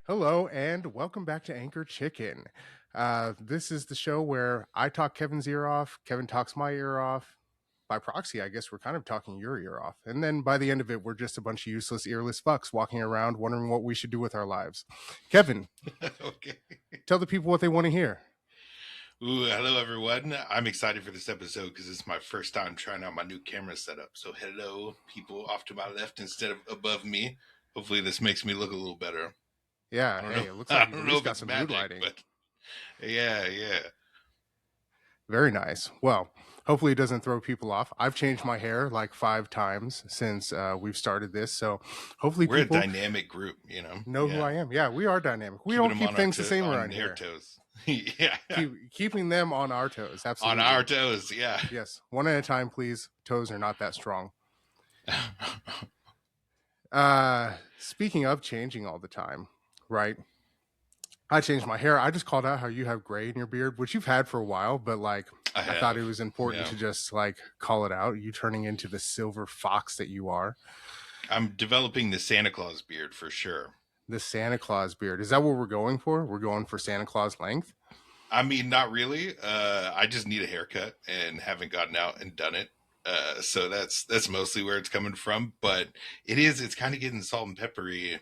Hello and welcome back to Anchor Chicken. This is the show where I talk Kevin's ear off, Kevin talks my ear off. By proxy, I guess we're kind of talking your ear off. And then by the end of it, we're just a bunch of useless, earless fucks walking around wondering what we should do with our lives. Kevin, Okay. tell the people what they want to hear. Ooh, hello everyone. I'm excited for this episode because it's my first time trying out my new camera setup. So hello, people off to my left instead of above me. Hopefully this makes me look a little better. Yeah, I don't hey, know. it looks I like you've don't at know least if got it's some mood magic, lighting. but yeah. Very nice. Well, hopefully it doesn't throw people off. I've changed my hair like 5 times since we've started this. So hopefully We're people a dynamic group, you know. know who I am. Yeah, we are dynamic. We Keeping don't them keep on things the same on around their here. toes. Yeah. Keeping them on our toes. On Absolutely. our toes, yeah. Yes. One at a time, please. Toes are not that strong. Speaking of changing all the time, right? I changed my hair. I just called out how you have gray in your beard, which you've had for a while, but like I thought it was important to just like call it out. You turning into the silver fox that you are. I'm developing the Santa Claus beard for sure. The Santa Claus beard. Is that what we're going for? We're going for Santa Claus length? I mean, not really. I just need a haircut and haven't gotten out and done it. So that's mostly where it's coming from. But it's kind of getting salt and peppery.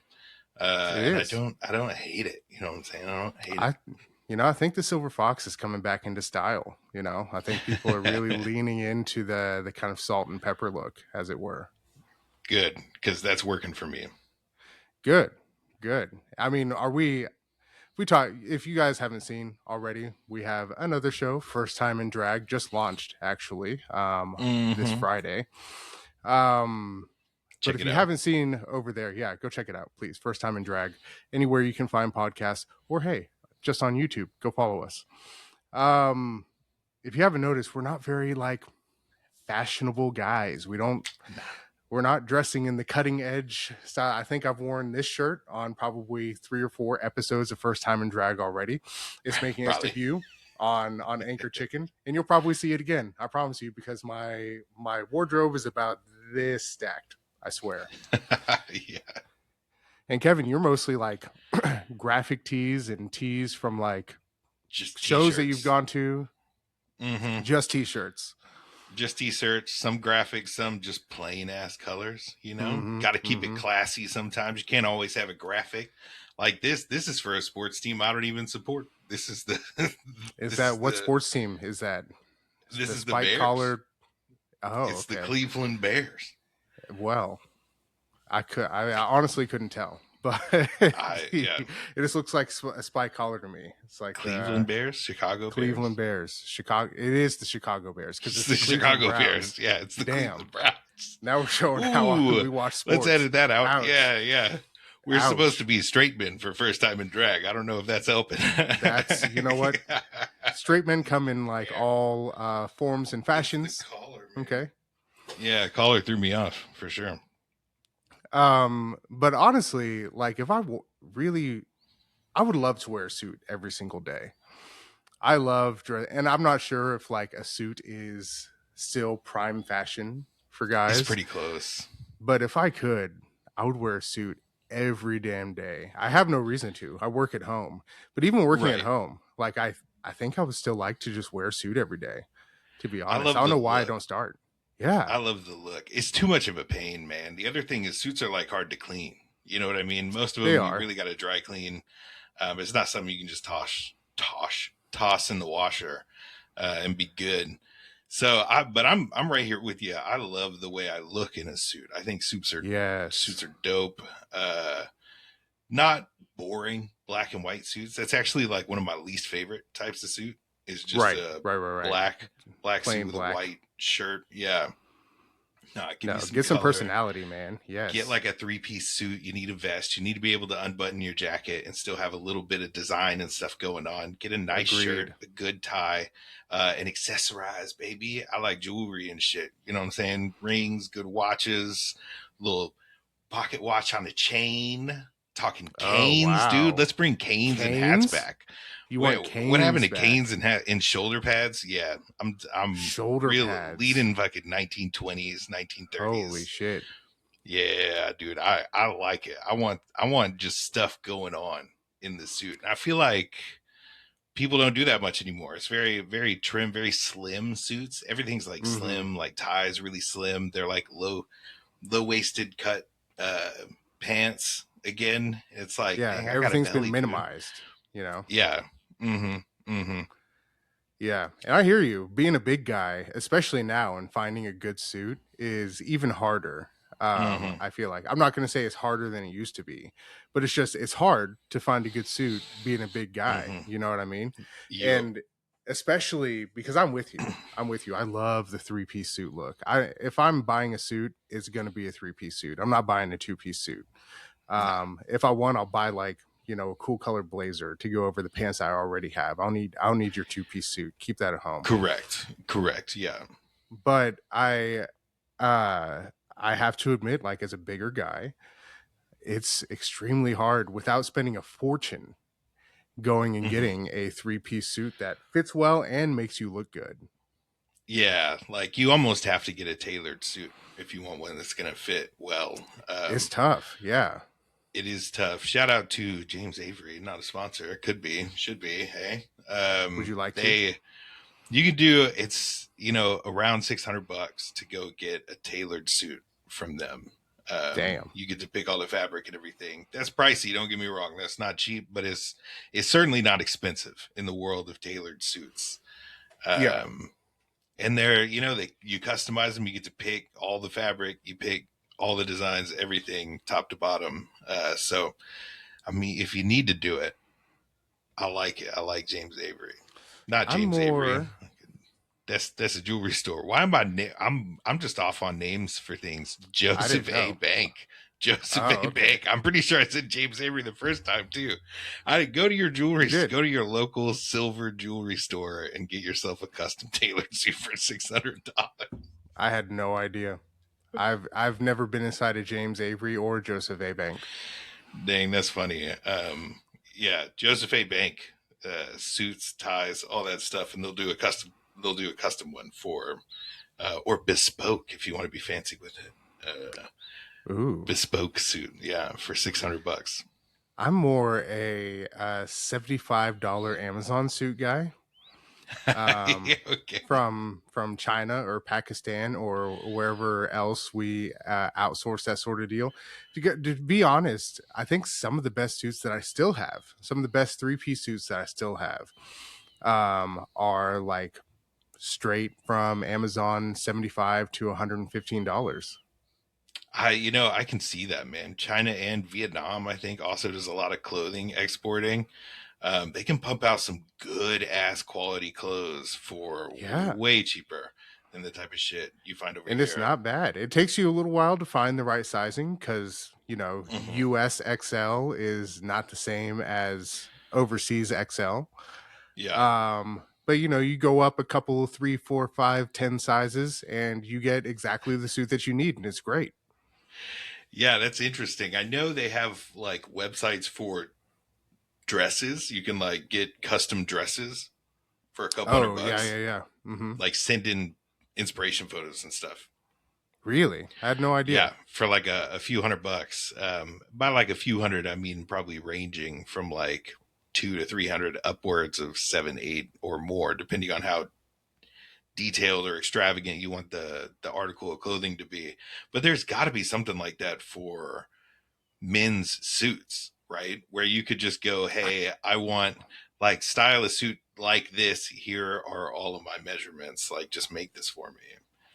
And I don't hate it. You know what I'm saying? I don't hate it. I think the silver fox is coming back into style. I think people are really leaning into the kind of salt and pepper look, as it were. Good, because that's working for me. Good. I mean, if you guys haven't seen already, we have another show, First Time in Drag, just launched actually this Friday. But if you haven't seen over there, yeah, go check it out, please. First Time in Drag, anywhere you can find podcasts, or hey, just on YouTube, go follow us. If you haven't noticed, we're not very like fashionable guys. We're not dressing in the cutting edge style. I think I've worn this shirt on probably 3 or 4 episodes of First Time in Drag already. It's making its debut on Anchor Chicken, and you'll probably see it again. I promise you, because my wardrobe is about this stacked. I swear. Yeah. And Kevin, you're mostly like graphic tees and tees from like just shows that you've gone to. Mm-hmm. Just t-shirts. Just t-shirts, some graphics, some just plain ass colors, you know. Got to keep it classy sometimes. You can't always have a graphic like this. This is for a sports team I don't even support. This is the what sports team is that? This is the Bears. Collar. Oh, it's the Cleveland Bears. Well, I honestly couldn't tell, but it just looks like a spike collar to me. It's like Cleveland Bears, Cleveland Bears, Chicago. It is the Chicago Bears because it's the Chicago Bears. Yeah, it's the Cleveland Browns. Now we're showing how often we watch sports. Let's edit that out. Ouch. Yeah. We're Ouch. supposed to be straight men for First Time in Drag. I don't know if that's helping. That's, you know what? Straight men come in like all forms and fashions. Collar, okay. Yeah, collar threw me off for sure. But honestly, like if I would love to wear a suit every single day. I love dress, and I'm not sure if like a suit is still prime fashion for guys. It's pretty close. But if I could, I would wear a suit every damn day. I have no reason to. I work at home, but even working at home, like I think I would still like to just wear a suit every day. To be honest, I don't know why I don't start. Yeah. I love the look. It's too much of a pain, man. The other thing is suits are like hard to clean. You know what I mean? Most of them you really got to dry clean. It's not something you can just toss in the washer and be good. So I'm right here with you. I love the way I look in a suit. I think suits are dope. Not boring black and white suits. That's actually like one of my least favorite types of suit. Is just a black suit with a white shirt. Yeah. No, get some personality, man. Yes. Get like a 3-piece suit. You need a vest. You need to be able to unbutton your jacket and still have a little bit of design and stuff going on. Get a nice shirt, a good tie, and accessorize, baby. I like jewelry and shit. You know what I'm saying? Rings, good watches, little pocket watch on a chain. Talking canes, dude. Let's bring canes and hats back. You want canes? What happened to canes and shoulder pads? Yeah, I'm shoulder pads. Leading fucking 1920s, 1930s. Holy shit! Yeah, dude, I like it. I want just stuff going on. in the suit. I feel like people don't do that much anymore. It's very, very trim, very slim suits. Everything's like Mm-hmm. slim, like ties really slim. They're like low waisted cut uh, pants. Again, it's like, Yeah, dang, I got a everything's been belly, dude. minimized, you know? Yeah. Mm-hmm. Mm-hmm. Yeah, and I hear you. Being a big guy, especially now, and finding a good suit is even harder. Mm-hmm. I feel like I'm not going to say it's harder than it used to be, but it's hard to find a good suit being a big guy. Mm-hmm. You know what I mean? Yep. And especially because I'm with you. I'm with you. I love the three-piece suit look. I If I'm buying a suit, it's going to be a three-piece suit. I'm not buying a two-piece suit. No. If I want, I'll buy like a cool colored blazer to go over the pants I already have. I'll need your two-piece suit. Keep that at home. Correct. Correct. Yeah. But I have to admit, like as a bigger guy, it's extremely hard without spending a fortune going and Mm-hmm. getting a three-piece suit that fits well and makes you look good. Yeah. Like you almost have to get a tailored suit if you want one that's going to fit well. It's tough. Yeah. It is tough. Shout out to James Avery, not a sponsor. It could be, should be. Hey, Would you like to? they you can do it's around $600 to go get a tailored suit from them. Damn. You get to pick all the fabric and everything. That's pricey. Don't get me wrong. That's not cheap, but it's certainly not expensive in the world of tailored suits. Yeah. Um, and they're you customize them. You get to pick all the fabric. You pick all the designs, everything top to bottom. So I mean, if you need to do it, I like it. I like James Avery, not I'm James Avery. more. That's a jewelry store. Why am I? I'm just off on names for things. I didn't Joseph A. know. Bank. Joseph Oh, A. okay. Bank. I'm pretty sure I said James Avery the first time too. I go to your You did. go to your local silver jewelry store and get yourself a custom tailored suit for $600. I had no idea. I've never been inside a James Avery or Joseph A. Bank. Dang, that's funny. Yeah, Joseph A. Bank, suits, ties, all that stuff, and they'll do a custom one for or bespoke if you want to be fancy with it. Ooh. Bespoke suit, yeah, for $600. I'm more a $75 Amazon suit guy. Yeah, Um, okay. from China or Pakistan or wherever else we outsource that sort of deal. To be honest, I think some of the best suits that I still have, some of the best three-piece suits that I still have, are like straight from Amazon, 75 to $115. I can see that, man. China and Vietnam, I think, also does a lot of clothing exporting. They can pump out some good ass quality clothes for Yeah. way cheaper than the type of shit you find over And it's here. not bad. It takes you a little while to find the right sizing because, Hmm. US XL is not the same as overseas XL. Yeah. But you go up a couple, three, four, five, 10 sizes and you get exactly the suit that you need, and it's great. Yeah, that's interesting. I know they have like websites for dresses. You can like get custom dresses for a couple hundred Oh, yeah, bucks. yeah, yeah. Like send in inspiration photos and stuff. Really? I had no idea. Yeah, for like a few $100. By like a few hundred, I mean probably ranging from like 200 to 300 upwards of 7, 8 or more, depending on how detailed or extravagant you want the article of clothing to be. But there's got to be something like that for men's suits, right? Where you could just go, hey, I want like style a suit like this. Here are all of my measurements. Like, just make this for me.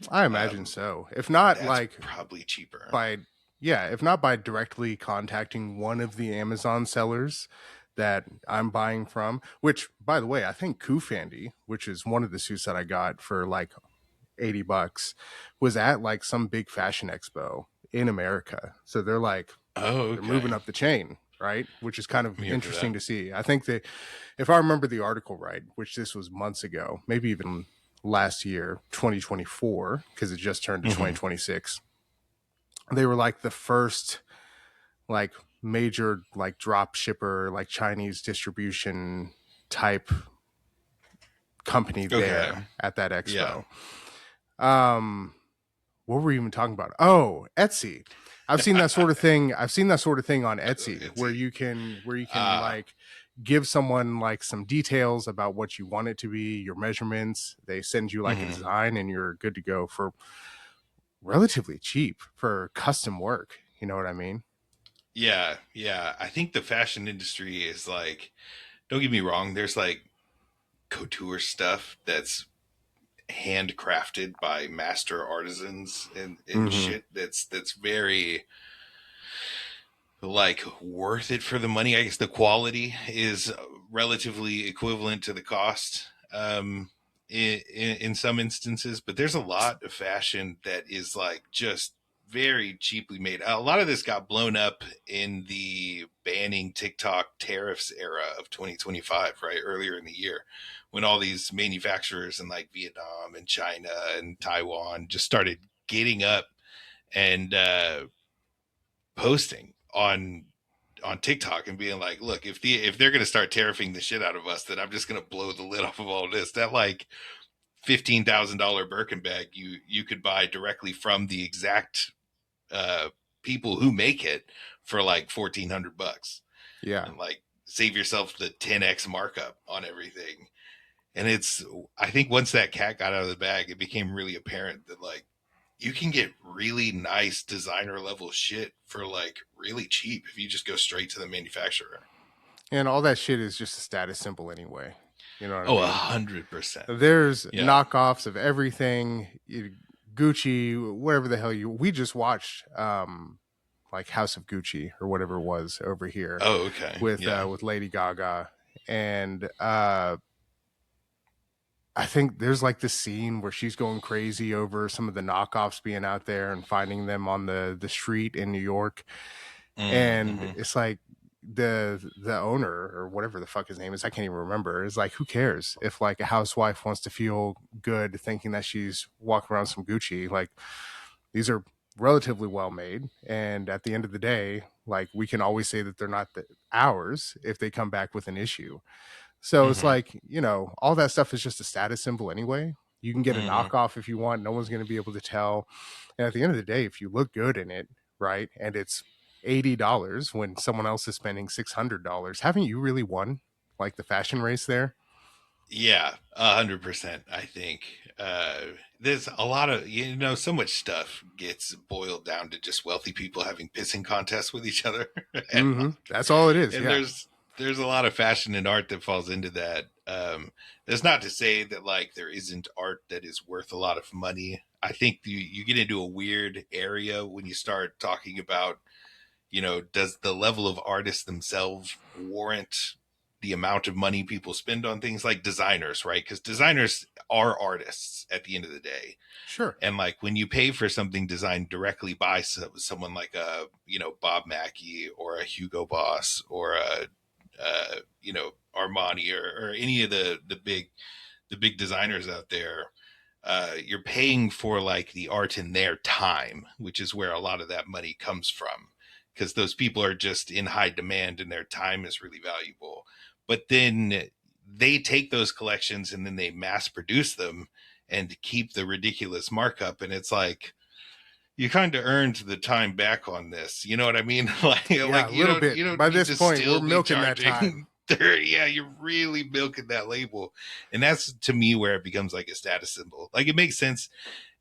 I imagine Um, so. If not, that's like probably cheaper. by yeah, if not by directly contacting one of the Amazon sellers that I'm buying from, which by the way, I think Kufandy, which is one of the suits that I got for like $80, was at like some big fashion expo in America. So Oh, they're okay. moving up the chain, right? Which is kind of I'm here for interesting that. to see. I think that if I remember the article right, which this was months ago, maybe even last year, 2024, because it just turned to Hmm. 2026, they were like the first like major like drop shipper, like Chinese distribution type company Okay. there at that Yeah. expo. Um, what were we even talking about? Oh, Etsy. I've seen that sort of thing. I've seen that sort of thing on Etsy It's where a, you can uh, like give someone like some details about what you want it to be, your measurements. They send you like a Hmm. design, and you're good to go for relatively cheap for custom work. You know what I mean? Yeah, yeah. I think the fashion industry is like, don't get me wrong, there's like couture stuff that's handcrafted by master artisans and Mm-hmm. shit that's very like worth it for the money. I guess the quality is relatively equivalent to the cost in some instances, but there's a lot of fashion that is like just very cheaply made. A lot of this got blown up in the banning TikTok tariffs era of 2025, right? Earlier in the year, when all these manufacturers in like Vietnam and China and Taiwan just started getting up and posting on TikTok and being like, "Look, if they're going to start tariffing the shit out of us, then I'm just going to blow the lid off of all this." That like $15,000 Birkin bag you could buy directly from the exact uh, people who make it for like $1,400, Yeah. and like save yourself the 10x markup on everything. And it's, I think once that cat got out of the bag, it became really apparent that like you can get really nice designer level shit for like really cheap if you just go straight to the manufacturer. And all that shit is just a status symbol anyway. You know what I Oh, mean? 100%. There's Yeah. knockoffs of everything. Gucci, whatever the hell you. We just watched like House of Gucci or whatever it was over here Oh, okay. Yeah. with Lady Gaga, and I think there's like this scene where she's going crazy over some of the knockoffs being out there and finding them on the street in New York, and Mm-hmm. it's like the owner or whatever the fuck his name is, I can't even remember, is like, who cares if like a housewife wants to feel good thinking that she's walking around some Gucci? Like, these are relatively well made, and at the end of the day, like, we can always say that they're not ours if they come back with an issue. So it's Mm-hmm. like, all that stuff is just a status symbol anyway. You can get a Mm-hmm. knockoff if you want. No one's going to be able to tell. And at the end of the day, if you look good in it, right, and it's $80 when someone else is spending $600, haven't you really won like the fashion race there? Yeah, 100%. I think there's a lot of, so much stuff gets boiled down to just wealthy people having pissing contests with each other, and Mm-hmm. like, That's all it is. and Yeah. there's a lot of fashion and art that falls into that. That's not to say that like there isn't art that is worth a lot of money. I think you get into a weird area when you start talking about, does the level of artists themselves warrant the amount of money people spend on things like designers, right? Because designers are artists at the end of the day. Sure. And like when you pay for something designed directly by someone like a, Bob Mackie or a Hugo Boss or a, Armani or any of the big designers out there, you're paying for like the art in their time, which is where a lot of that money comes from, because those people are just in high demand and their time is really valuable. But then they take those collections and then they mass produce them and keep the ridiculous markup. And it's like, you kind of earned the time back on this. You know what I mean? like, Yeah, like a you little don't bit. you don't By need this to point, we're still be milking that time. charging 30. Yeah, you're really milking that label. And that's to me where it becomes like a status symbol. Like it makes sense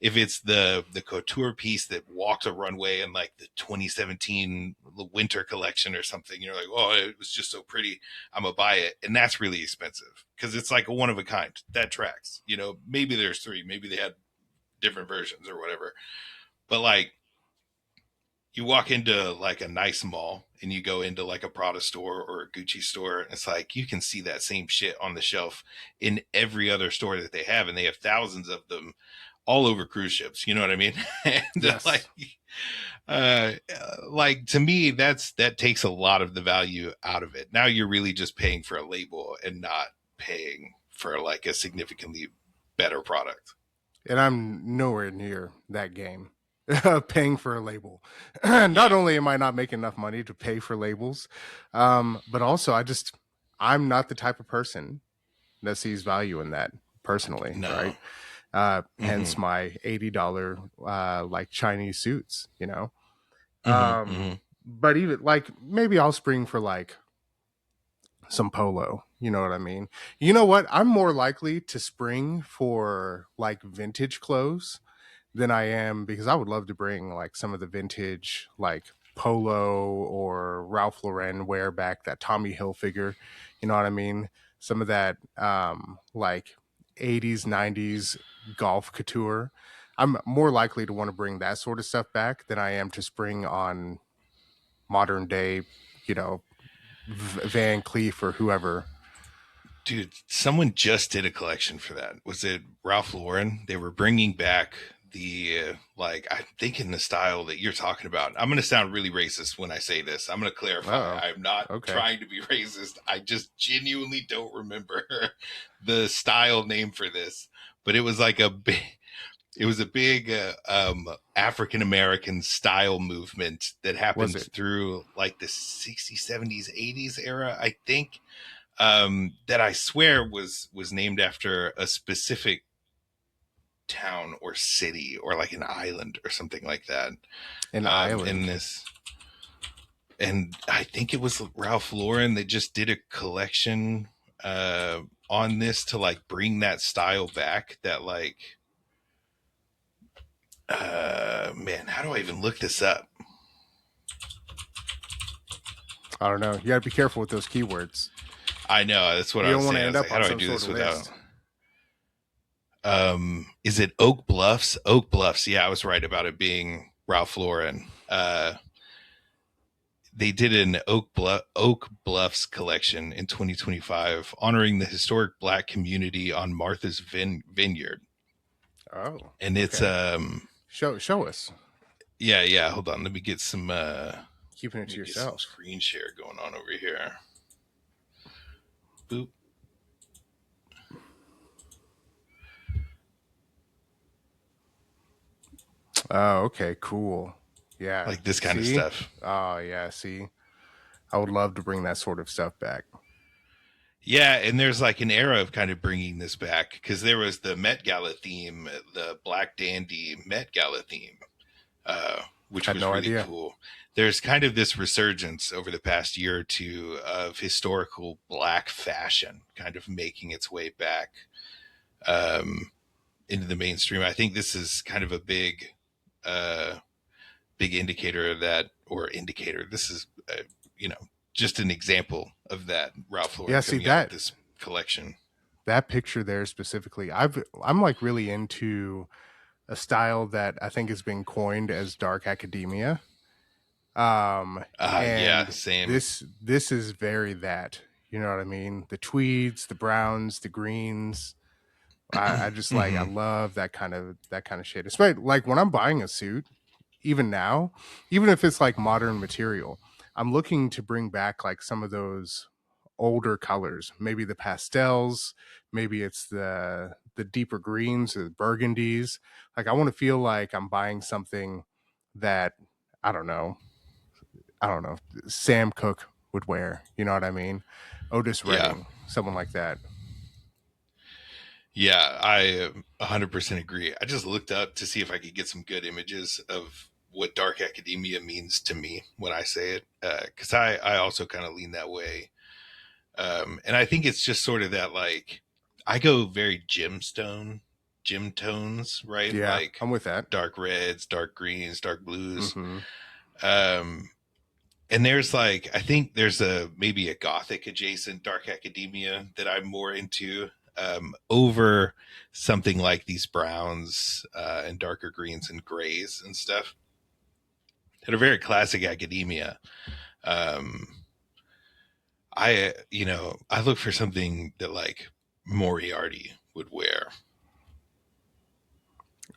if it's the couture piece that walked a runway in like the 2017 winter collection or something. You're like, oh, it was just so pretty, I'm gonna buy it. And that's really expensive because it's like a one of a kind. That tracks. Maybe there's three, maybe they had different versions or whatever. But like, you walk into like a nice mall and you go into like a Prada store or a Gucci store, it's like you can see that same shit on the shelf in every other store that they have, and they have thousands of them all over cruise ships. You know what I mean? and Yes. uh, like to me, that takes a lot of the value out of it. Now you're really just paying for a label and not paying for like a significantly better product. And I'm nowhere near that game. Paying for a label. Not Yeah. only am I not making enough money to pay for labels, but also I'm not the type of person that sees value in that personally, No. right? Mm-hmm. Hence my $80 like Chinese suits, Mm-hmm. Mm-hmm. but even like maybe I'll spring for like some polo. You know what I mean? You know what? I'm more likely to spring for like vintage clothes than I am, because I would love to bring like some of the vintage like polo or Ralph Lauren wear back, that Tommy Hilfiger. You know what I mean? Some of that like 80s, 90s golf couture. I'm more likely to want to bring that sort of stuff back than I am to spring on modern day, you know, Van Cleef or whoever. Dude, someone just did a collection for that. Was it Ralph Lauren? They were bringing back the like I'm thinking the style that you're talking about. I'm going to sound really racist when I say this. I'm going to clarify. Oh, I'm not okay. trying to be racist. I just genuinely don't remember the style name for this, but it was like a big it was a big African American style movement that Was happened it? through like the 60s, 70s, 80s era, I think, that I swear was named after a specific town or city or like an island or something like that. An In island. this, and I think it was Ralph Lauren. They just did a collection on this to like bring that style back. That like, man, how do I even look this up? I don't know. You got to be careful with those keywords. I know that's what You I don't was want to saying. I end was like, up how on do I some do sort this of without? list. Is it Oak Bluffs? Oak Bluffs. Yeah, I was right about it being Ralph Lauren. They did an Oak Bluffs collection in 2025, honoring the historic Black community on Martha's Vineyard. Oh, And it's okay. Show us. yeah. Hold on, let me get some Keeping it to yourself. screen share going on over here. Boop. Oh, okay, cool. Yeah. Like this kind of See? stuff. Oh, yeah. See, I would love to bring that sort of stuff back. Yeah, and there's like an era of kind of bringing this back because there was the Met Gala theme, the Black Dandy Met Gala theme, which Had was no really idea. cool. There's kind of this resurgence over the past year or two of historical Black fashion kind of making its way back um, into the mainstream. I think this is kind of a uh, big indicator of that, or indicator. This is, you know, just an example of that. Ralph Lauren Yeah. See coming out with that this collection. that picture there specifically. I'm like really into a style that I think has been coined as dark academia. Um, Yeah, and same. this is very that. You know what I mean? The tweeds, the browns, the greens. I just like, I Mm-hmm. love that kind of shit. Especially like when I'm buying a suit, even now, even if it's like modern material, I'm looking to bring back like some of those older colors. Maybe the pastels, maybe it's the deeper greens or the burgundies. Like I want to feel like I'm buying something that I don't know, I don't know, Sam Cooke would wear. You know what I mean? Otis Yeah, Redding, someone like that. yeah, I 100% agree. I just looked up to see if I could get some good images of what dark academia means to me when I say it, because I also kind of lean that way. And I think it's just sort of that like I go very gym tones, right? Yeah, Like I'm with that. dark reds, dark greens, dark blues. Mm-hmm. Um, and there's like I think there's a maybe a gothic adjacent dark academia that I'm more into over something like these browns and darker greens and grays and stuff that are very classic academia. Um, I look for something that like Moriarty would wear.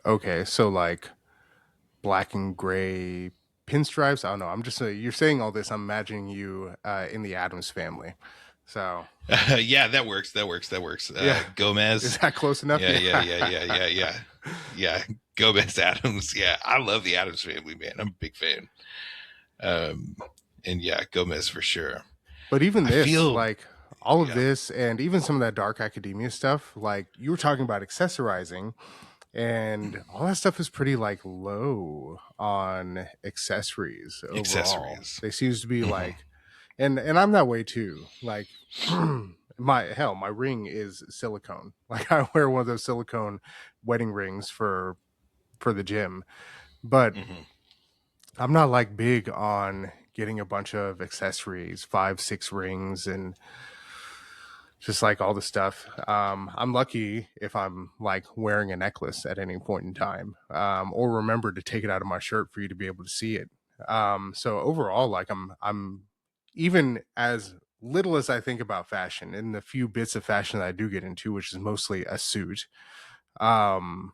Okay, so like black and gray pinstripes. I don't know. I'm just you're saying all this. I'm imagining you in the Adams family. So Yeah, that works. That works. That works. yeah, is Gomez. that close enough? Yeah, yeah, Yeah. yeah, yeah, yeah, yeah, yeah. Gomez Adams. Yeah, I love the Adams family, man. I'm a big fan. Um, and yeah, Gomez for sure. But even I this, feel, like all of yeah, this, and even some of that dark academia stuff, like you were talking about accessorizing, and all that stuff is pretty like low on accessories overall. accessories. They seems to be Hmm. like, and I'm that way too. Like my ring is silicone. Like I wear one of those silicone wedding rings for the gym, but Hmm. I'm not like big on getting a bunch of accessories, 5, 6 rings, and just like all the stuff. I'm lucky if I'm like wearing a necklace at any point in time, or remember to take it out of my shirt for you to be able to see it. So overall, like I'm even as little as I think about fashion and the few bits of fashion that I do get into, which is mostly a suit. Um,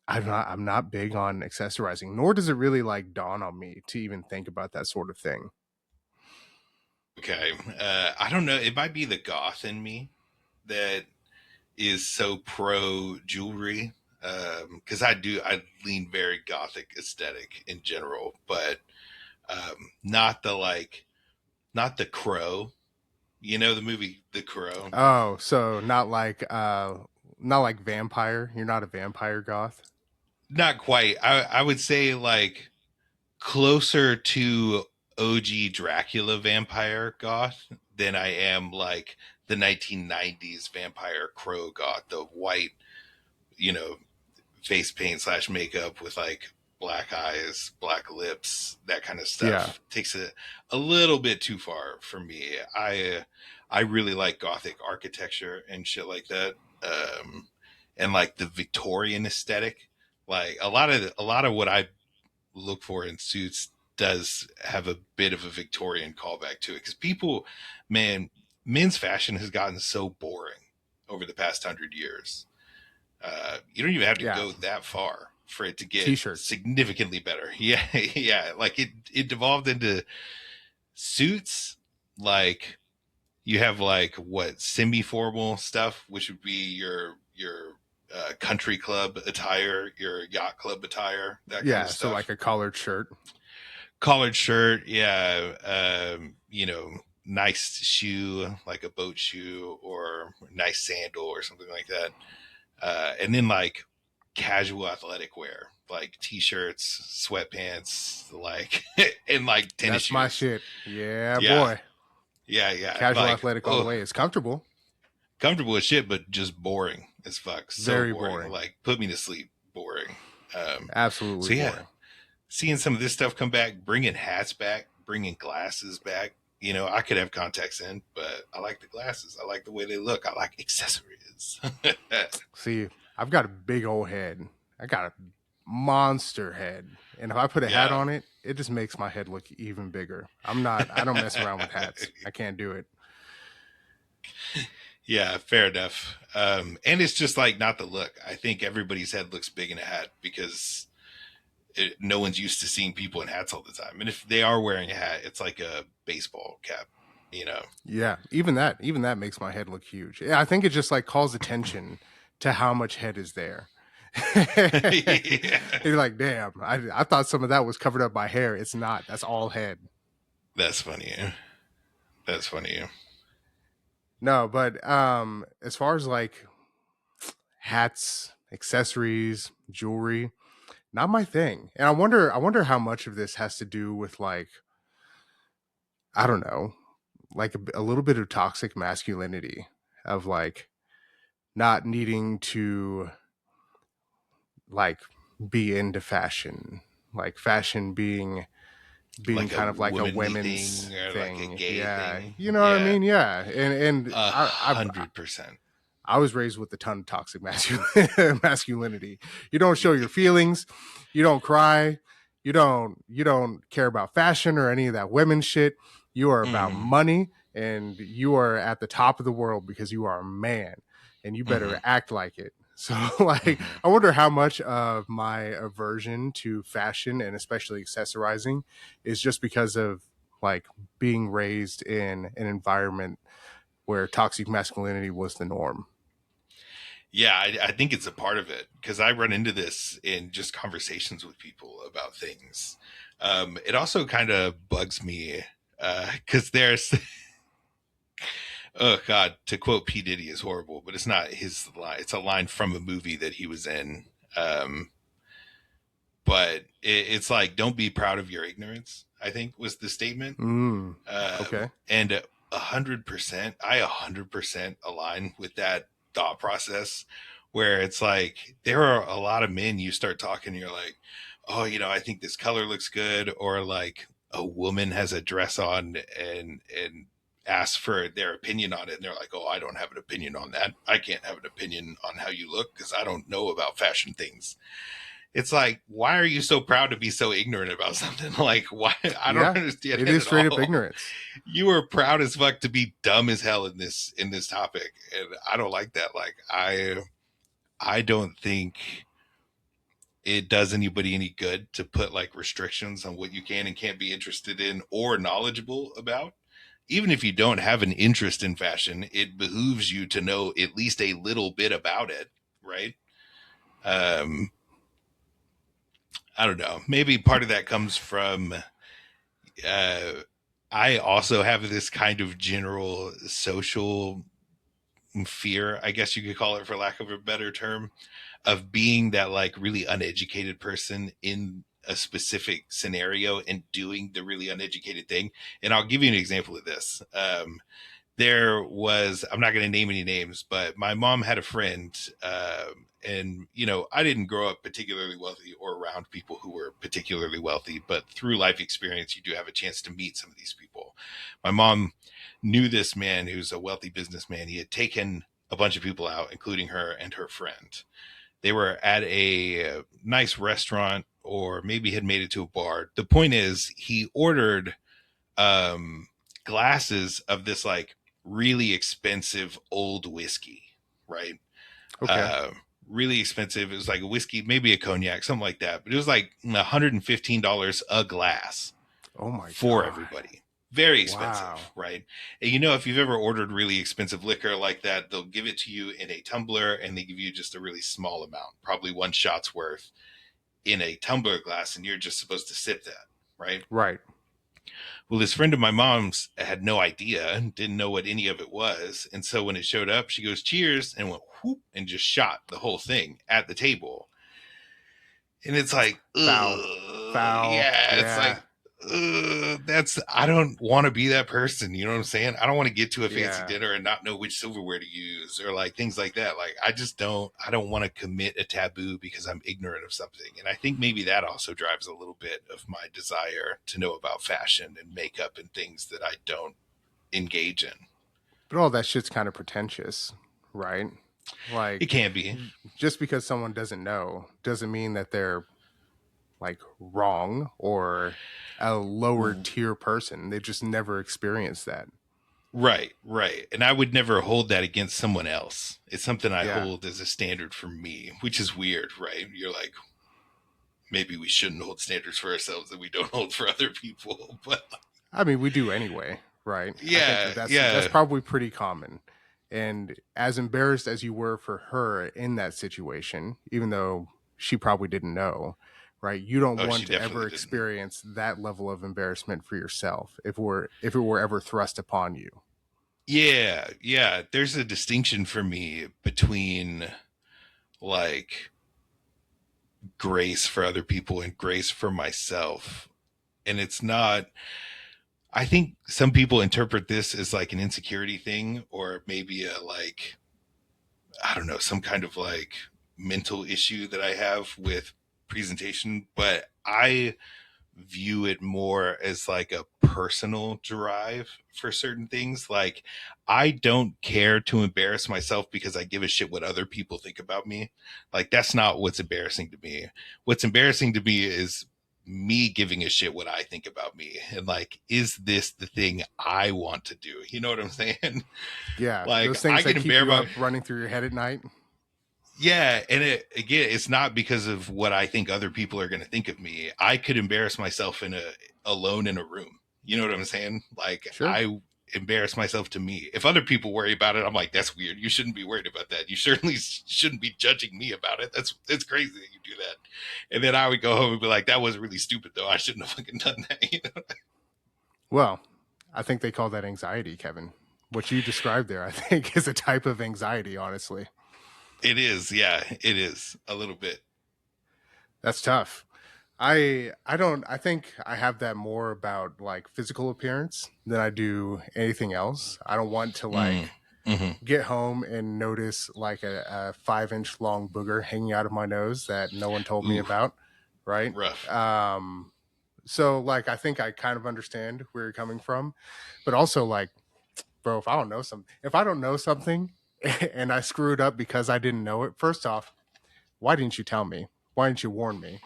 I'm not big on accessorizing, nor does it really like dawn on me to even think about that sort of thing. Okay. I don't know. It might be the goth in me that is so pro jewelry. Because I lean very gothic aesthetic in general, but not the like, not the Crow. You know the movie The Crow? Oh, so not like vampire. You're not a vampire goth. Not quite. I would say like closer to OG Dracula vampire goth than I am like the 1990s vampire crow goth, the white, you know, face paint slash makeup with like black eyes, black lips, that kind of Yeah, stuff. Takes it a little bit too far for me. I really like gothic architecture and shit like that. And like the Victorian aesthetic. Like a lot of what I look for in suits does have a bit of a Victorian callback to it because people, man, men's fashion has gotten so boring over the past 100 years. You don't even have to yeah. go that far for it to get T-shirts. significantly better. Yeah, yeah. Like it devolved into suits. Like you have like what semi-formal stuff, which would be your country club attire, your yacht club attire, that kind of Yeah, so like stuff. a collared shirt. Collared shirt, yeah. Nice shoe, like a boat shoe or nice sandal or something like that. And then like casual athletic wear, like t-shirts, sweatpants, like and like tennis That's my shoes. shit. Yeah, Yeah, boy. yeah, yeah. Casual Like, athletic all the oh, way. It's comfortable. comfortable as shit, but just boring as fuck. So Very boring. boring. Like, put me to sleep. Boring. Absolutely So yeah, boring. seeing some of this stuff come back, bringing hats back, bringing glasses back. You know, I could have contacts in, but I like the glasses. I like the way they look. I like accessories. See, I've got a big old head. I got a monster head. And if I put a hat Yeah. on it, it just makes my head look even bigger. I don't mess around with hats. I can't do it. Yeah, fair enough. And it's just like not the look. I think everybody's head looks big in a hat because no one's used to seeing people in hats all the time. And if they are wearing a hat, it's like a baseball cap, you know? Yeah, even that makes my head look huge. Yeah, I think it just like calls attention to how much head is there. Yeah. You're like, damn, I thought some of that was covered up by hair. It's not. That's all head. That's funny. That's funny. No, but as far as like hats, accessories, jewelry, not my thing. And I wonder how much of this has to do with like I don't know, like a little bit of toxic masculinity of like not needing to like be into fashion, like fashion being Like a kind of like a womanly women's thing or like a thing. gay Yeah, thing. you know what I Yeah. mean. Yeah, and A I hundred percent. I was raised with a ton of toxic masculinity. You don't show your feelings. You don't cry. You don't care about fashion or any of that women shit. You are about Mm-hmm. money and you are at the top of the world because you are a man and you Mm-hmm. better act like it. So like Mm-hmm. I wonder how much of my aversion to fashion and especially accessorizing is just because of like being raised in an environment where toxic masculinity was the norm. Yeah, I think it's a part of it because I run into this in just conversations with people about things. It also kind of bugs me because there's, oh God, to quote P. Diddy is horrible, but it's not his line. It's a line from a movie that he was in. But it's like, don't be proud of your ignorance. I think was the statement. Mm, okay. And 100%, I 100% align with that thought process where it's like, there are a lot of men you start talking, you're like, oh, I think this color looks good. Or like a woman has a dress on and asks for their opinion on it. And they're like, oh, I don't have an opinion on that. I can't have an opinion on how you look because I don't know about fashion things. It's like, why are you so proud to be so ignorant about something? Like, why? I don't Yeah, understand it it is at straight up all. ignorance. You are proud as fuck to be dumb as hell in this topic, and I don't like that. Like, I don't think it does anybody any good to put like restrictions on what you can and can't be interested in or knowledgeable about. Even if you don't have an interest in fashion, it behooves you to know at least a little bit about it, right? um I don't know, maybe part of that comes from uh I also have this kind of general social fear, I guess you could call it, for lack of a better term, of being that like really uneducated person in a specific scenario and doing the really uneducated thing. And I'll give you an example of this. There was, I'm not going to name any names, but my mom had a friend, and I didn't grow up particularly wealthy or around people who were particularly wealthy, but through life experience you do have a chance to meet some of these people. My mom knew this man who's a wealthy businessman. He had taken a bunch of people out, including her and her friend. They were at a nice restaurant, or maybe had made it to a bar. The point is, he ordered um glasses of this like really expensive old whiskey, right? Okay. uh Really expensive. It was like a whiskey, maybe a cognac, something like that, but it was like $115 a glass Oh my for God. everybody. Very expensive, Wow. right? And if you've ever ordered really expensive liquor like that, they'll give it to you in a tumbler and they give you just a really small amount, probably one shot's worth, in a tumbler glass, and you're just supposed to sip that, right? Right. Well, this friend of my mom's had no idea, didn't know what any of it was. And so when it showed up, she goes, cheers, and went whoop and just shot the whole thing at the table. And it's like, Foul. ugh, Foul. yeah, it's Yeah. like, I don't want to be that person. You know what I'm saying? I don't want to get to a fancy Yeah. dinner and not know which silverware to use or like things like that. Like, I don't want to commit a taboo because I'm ignorant of something. And I think maybe that also drives a little bit of my desire to know about fashion and makeup and things that I don't engage in. But all that shit's kind of pretentious, right? It Like, can be. just because someone doesn't know doesn't mean that they're like wrong or a lower tier person. They just never experienced that. Right, right. And I would never hold that against someone else. It's something I Yeah. hold as a standard for me, which is weird, right? You're like, maybe we shouldn't hold standards for ourselves that we don't hold for other people. But I mean, we do anyway, right? I think yeah, that's yeah. probably pretty common. And as embarrassed as you were for her in that situation, even though she probably didn't know, right? You don't Oh, want she to definitely ever didn't. experience that level of embarrassment for yourself if it were ever thrust upon you. Yeah, yeah. There's a distinction for me between like grace for other people and grace for myself. And it's not, I think some people interpret this as like an insecurity thing, or maybe a like, I don't know, some kind of like mental issue that I have with presentation, but I view it more as like a personal drive for certain things. Like, I don't care to embarrass myself because I give a shit what other people think about me. Like, that's not what's embarrassing to me. What's embarrassing to me is me giving a shit what I think about me. And like, is this the thing I want to do? You know what I'm saying? Yeah, Like, those things I that can keep embarrass you my, up running through your head at night. yeah, and again, it's not because of what I think other people are going to think of me. I could embarrass myself in a alone in a room. You know what I'm saying? Like, Sure. I embarrass myself to me. If other people worry about it, I'm like, that's weird. You shouldn't be worried about that. You certainly shouldn't be judging me about it. That's crazy that you do that. And then I would go home and be like, that was really stupid though. I shouldn't have fucking done that. You know? Well, I think they call that anxiety, Kevin. What you described there, I think, is a type of anxiety, honestly. It is, yeah, it is a little bit. That's tough. I think I have that more about like physical appearance than I do anything else. I don't want to Mm. like Hmm. get home and notice like a 5 inch long booger hanging out of my nose that no one told me Ooh, about. Right. rough. So like I think I kind of understand where you're coming from, but also like, bro, if I don't know something and I screw it up because I didn't know it, first off, why didn't you tell me? Why didn't you warn me?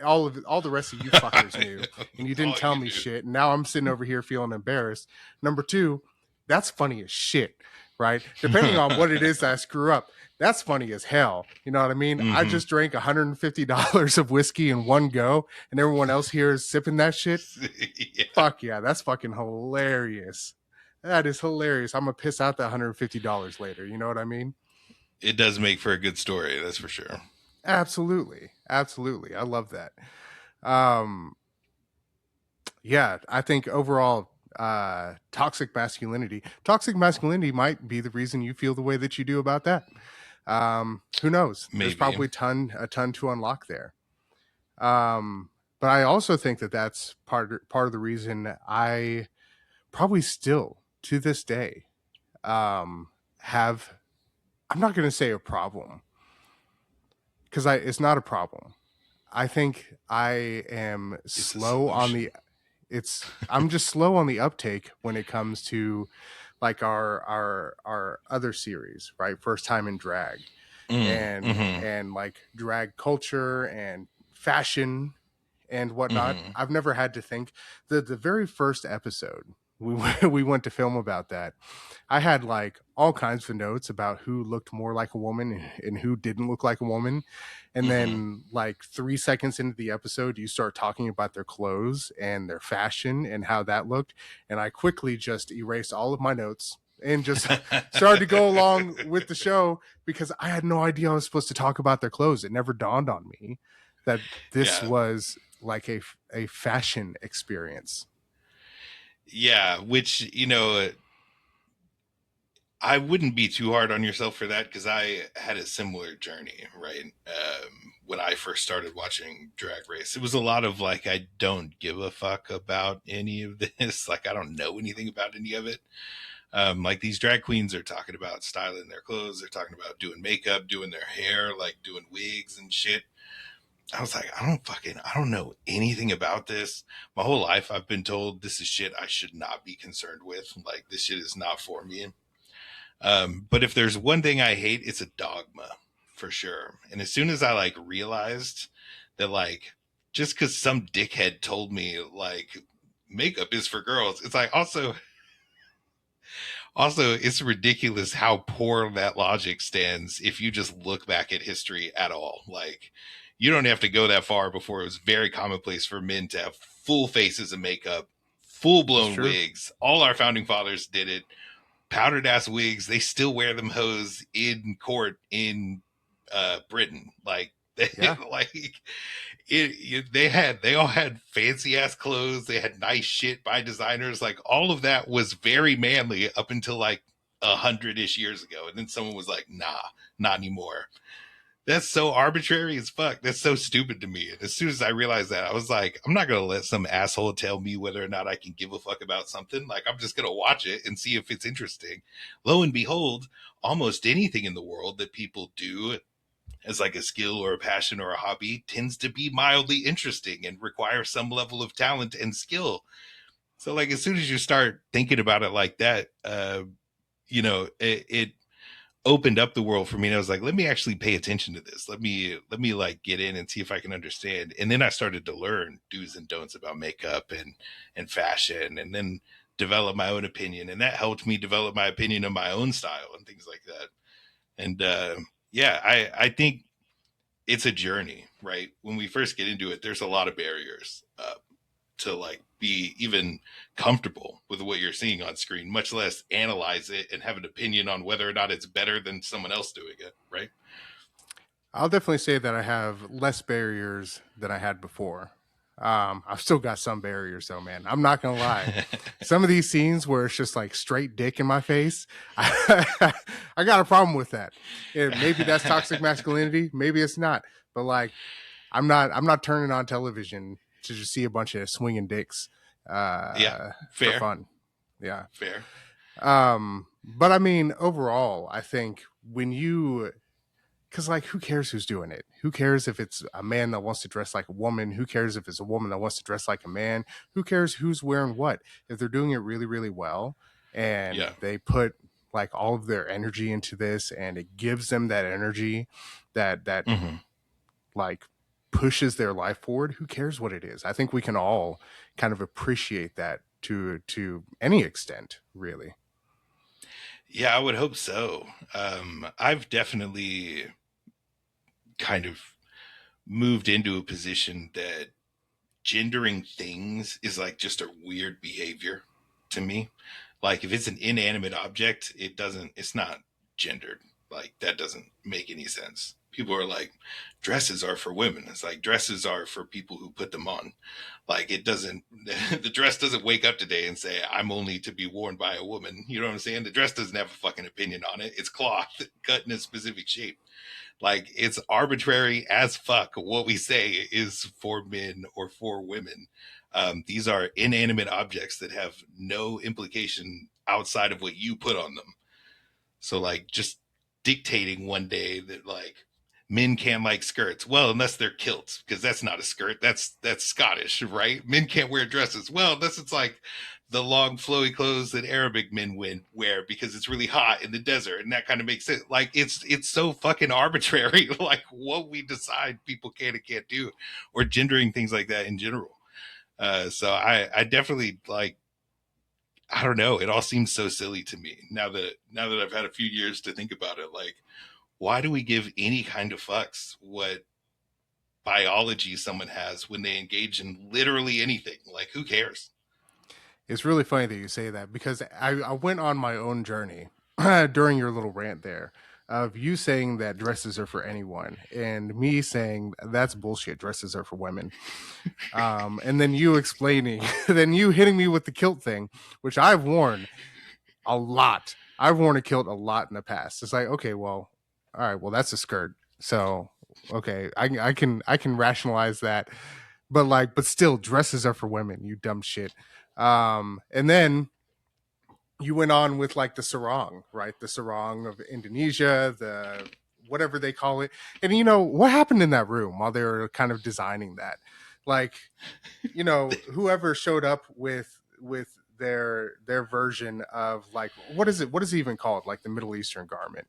All the rest of you fuckers knew, and you didn't All tell you me do. shit. And now I'm sitting over here feeling embarrassed. Number two, that's funny as shit, right? Depending on what it is that I screw up, that's funny as hell. You know what I mean? I Hmm. just drank $150 of whiskey in one go, and everyone else here is sipping that shit. Yeah, Fuck yeah, that's fucking hilarious. That is hilarious. I'm gonna piss out that $150 later. You know what I mean? it does make for a good story, that's for sure. Absolutely, absolutely. I love that. Um, yeah, I think overall, toxic masculinity might be the reason you feel the way that you do about that. Who knows? There's Maybe. probably a ton to unlock there. Um, but I also think that that's part of the reason I probably still to this day have. I'm not going to say a problem because I it's not a problem. I think I am It's a slow on solution. the I'm just slow on the uptake when it comes to like our other series, right? First time in drag Mm, hmm. and like drag culture and fashion and whatnot. Hmm. I've never had to think the very first episode we went to film about that. I had like all kinds of notes about who looked more like a woman and who didn't look like a woman. And Hmm. then like 3 seconds into the episode, you start talking about their clothes and their fashion and how that looked. And I quickly just erased all of my notes and just started to go along with the show because I had no idea I was supposed to talk about their clothes. It never dawned on me that this Yeah. was like a fashion experience. Yeah, which, I wouldn't be too hard on yourself for that because I had a similar journey, right? When I first started watching Drag Race, it was a lot of like, I don't give a fuck about any of this. Like, I don't know anything about any of it. Like, these drag queens are talking about styling their clothes, they're talking about doing makeup, doing their hair, like doing wigs and shit. I was like, I don't know anything about this. My whole life, I've been told this is shit I should not be concerned with. Like, this shit is not for me. But if there's one thing I hate, it's a dogma for sure. And as soon as I like realized that like just because some dickhead told me like makeup is for girls, it's like also it's ridiculous how poor that logic stands if you just look back at history at all. Like you don't have to go that far before it was very commonplace for men to have full faces of makeup, full That's blown true. wigs. All our founding fathers did it, powdered ass wigs. They still wear them hose in court in Britain. Like Yeah. like they all had fancy ass clothes. They had nice shit by designers. Like all of that was very manly up until like 100-ish years ago, and then someone was like, "Nah, not anymore." That's so arbitrary as fuck. That's so stupid to me. And as soon as I realized that, I was like, I'm not gonna let some asshole tell me whether or not I can give a fuck about something. Like I'm just gonna watch it and see if it's interesting. Lo and behold, almost anything in the world that people do as like a skill or a passion or a hobby tends to be mildly interesting and require some level of talent and skill. So like as soon as you start thinking about it like that, it opened up the world for me, and I was like, let me actually pay attention to this. Let me like get in and see if I can understand. And then I started to learn do's and don'ts about makeup and fashion, and then develop my own opinion, and that helped me develop my opinion of my own style and things like that. And yeah, I think it's a journey, right? When we first get into it, there's a lot of barriers to like be even comfortable with what you're seeing on screen, much less analyze it and have an opinion on whether or not it's better than someone else doing it, right? I'll definitely say that I have less barriers than I had before. I've still got some barriers though, man. I'm not gonna lie. Some of these scenes where it's just like straight dick in my face, I got a problem with that. Maybe that's toxic masculinity, maybe it's not. But like I'm not turning on television to just see a bunch of swinging dicks Yeah, for fair, fun. Yeah. fair. But I mean, overall, I think because like, who cares who's doing it? Who cares if it's a man that wants to dress like a woman? Who cares if it's a woman that wants to dress like a man? Who cares who's wearing what? If they're doing it really, really well, and Yeah. they put like all of their energy into this, and it gives them that energy that Hmm. like pushes their life forward, who cares what it is? I think we can all kind of appreciate that to any extent, really. Yeah, I would hope so. I've definitely kind of moved into a position that gendering things is like just a weird behavior to me. Like if it's an inanimate object, it's not gendered. Like that doesn't make any sense. People are like, dresses are for women. It's like dresses are for people who put them on. Like it doesn't, the dress doesn't wake up today and say, I'm only to be worn by a woman. You know what I'm saying? The dress doesn't have a fucking opinion on it. It's cloth cut in a specific shape. Like it's arbitrary as fuck what we say is for men or for women. These are inanimate objects that have no implication outside of what you put on them. So like just dictating one day that like men can't like skirts. Well, unless they're kilts, because that's not a skirt. That's Scottish, right? Men can't wear dresses. Well, unless it's like the long flowy clothes that Arabic men wear because it's really hot in the desert, and that kind of makes it like it's so fucking arbitrary, like what we decide people can and can't do, or gendering things like that in general. So I definitely like I don't know. It all seems so silly to me now that I've had a few years to think about it. Like, why do we give any kind of fucks what biology someone has when they engage in literally anything? Like, who cares? It's really funny that you say that, because I went on my own journey during your little rant there of you saying that dresses are for anyone and me saying that's bullshit. Dresses are for women. And then you explaining, then you hitting me with the kilt thing, which I've worn a lot. I've worn a kilt a lot in the past. It's like, okay, well, all right, well, that's a skirt. So, okay, I can rationalize that, but like, but still, dresses are for women. You dumb shit. And then you went on with like the sarong, right? The sarong of Indonesia, the whatever they call it. And you know what happened in that room while they were kind of designing that? Like, whoever showed up with their version of like, what is it? What is it even called? Like the Middle Eastern garment.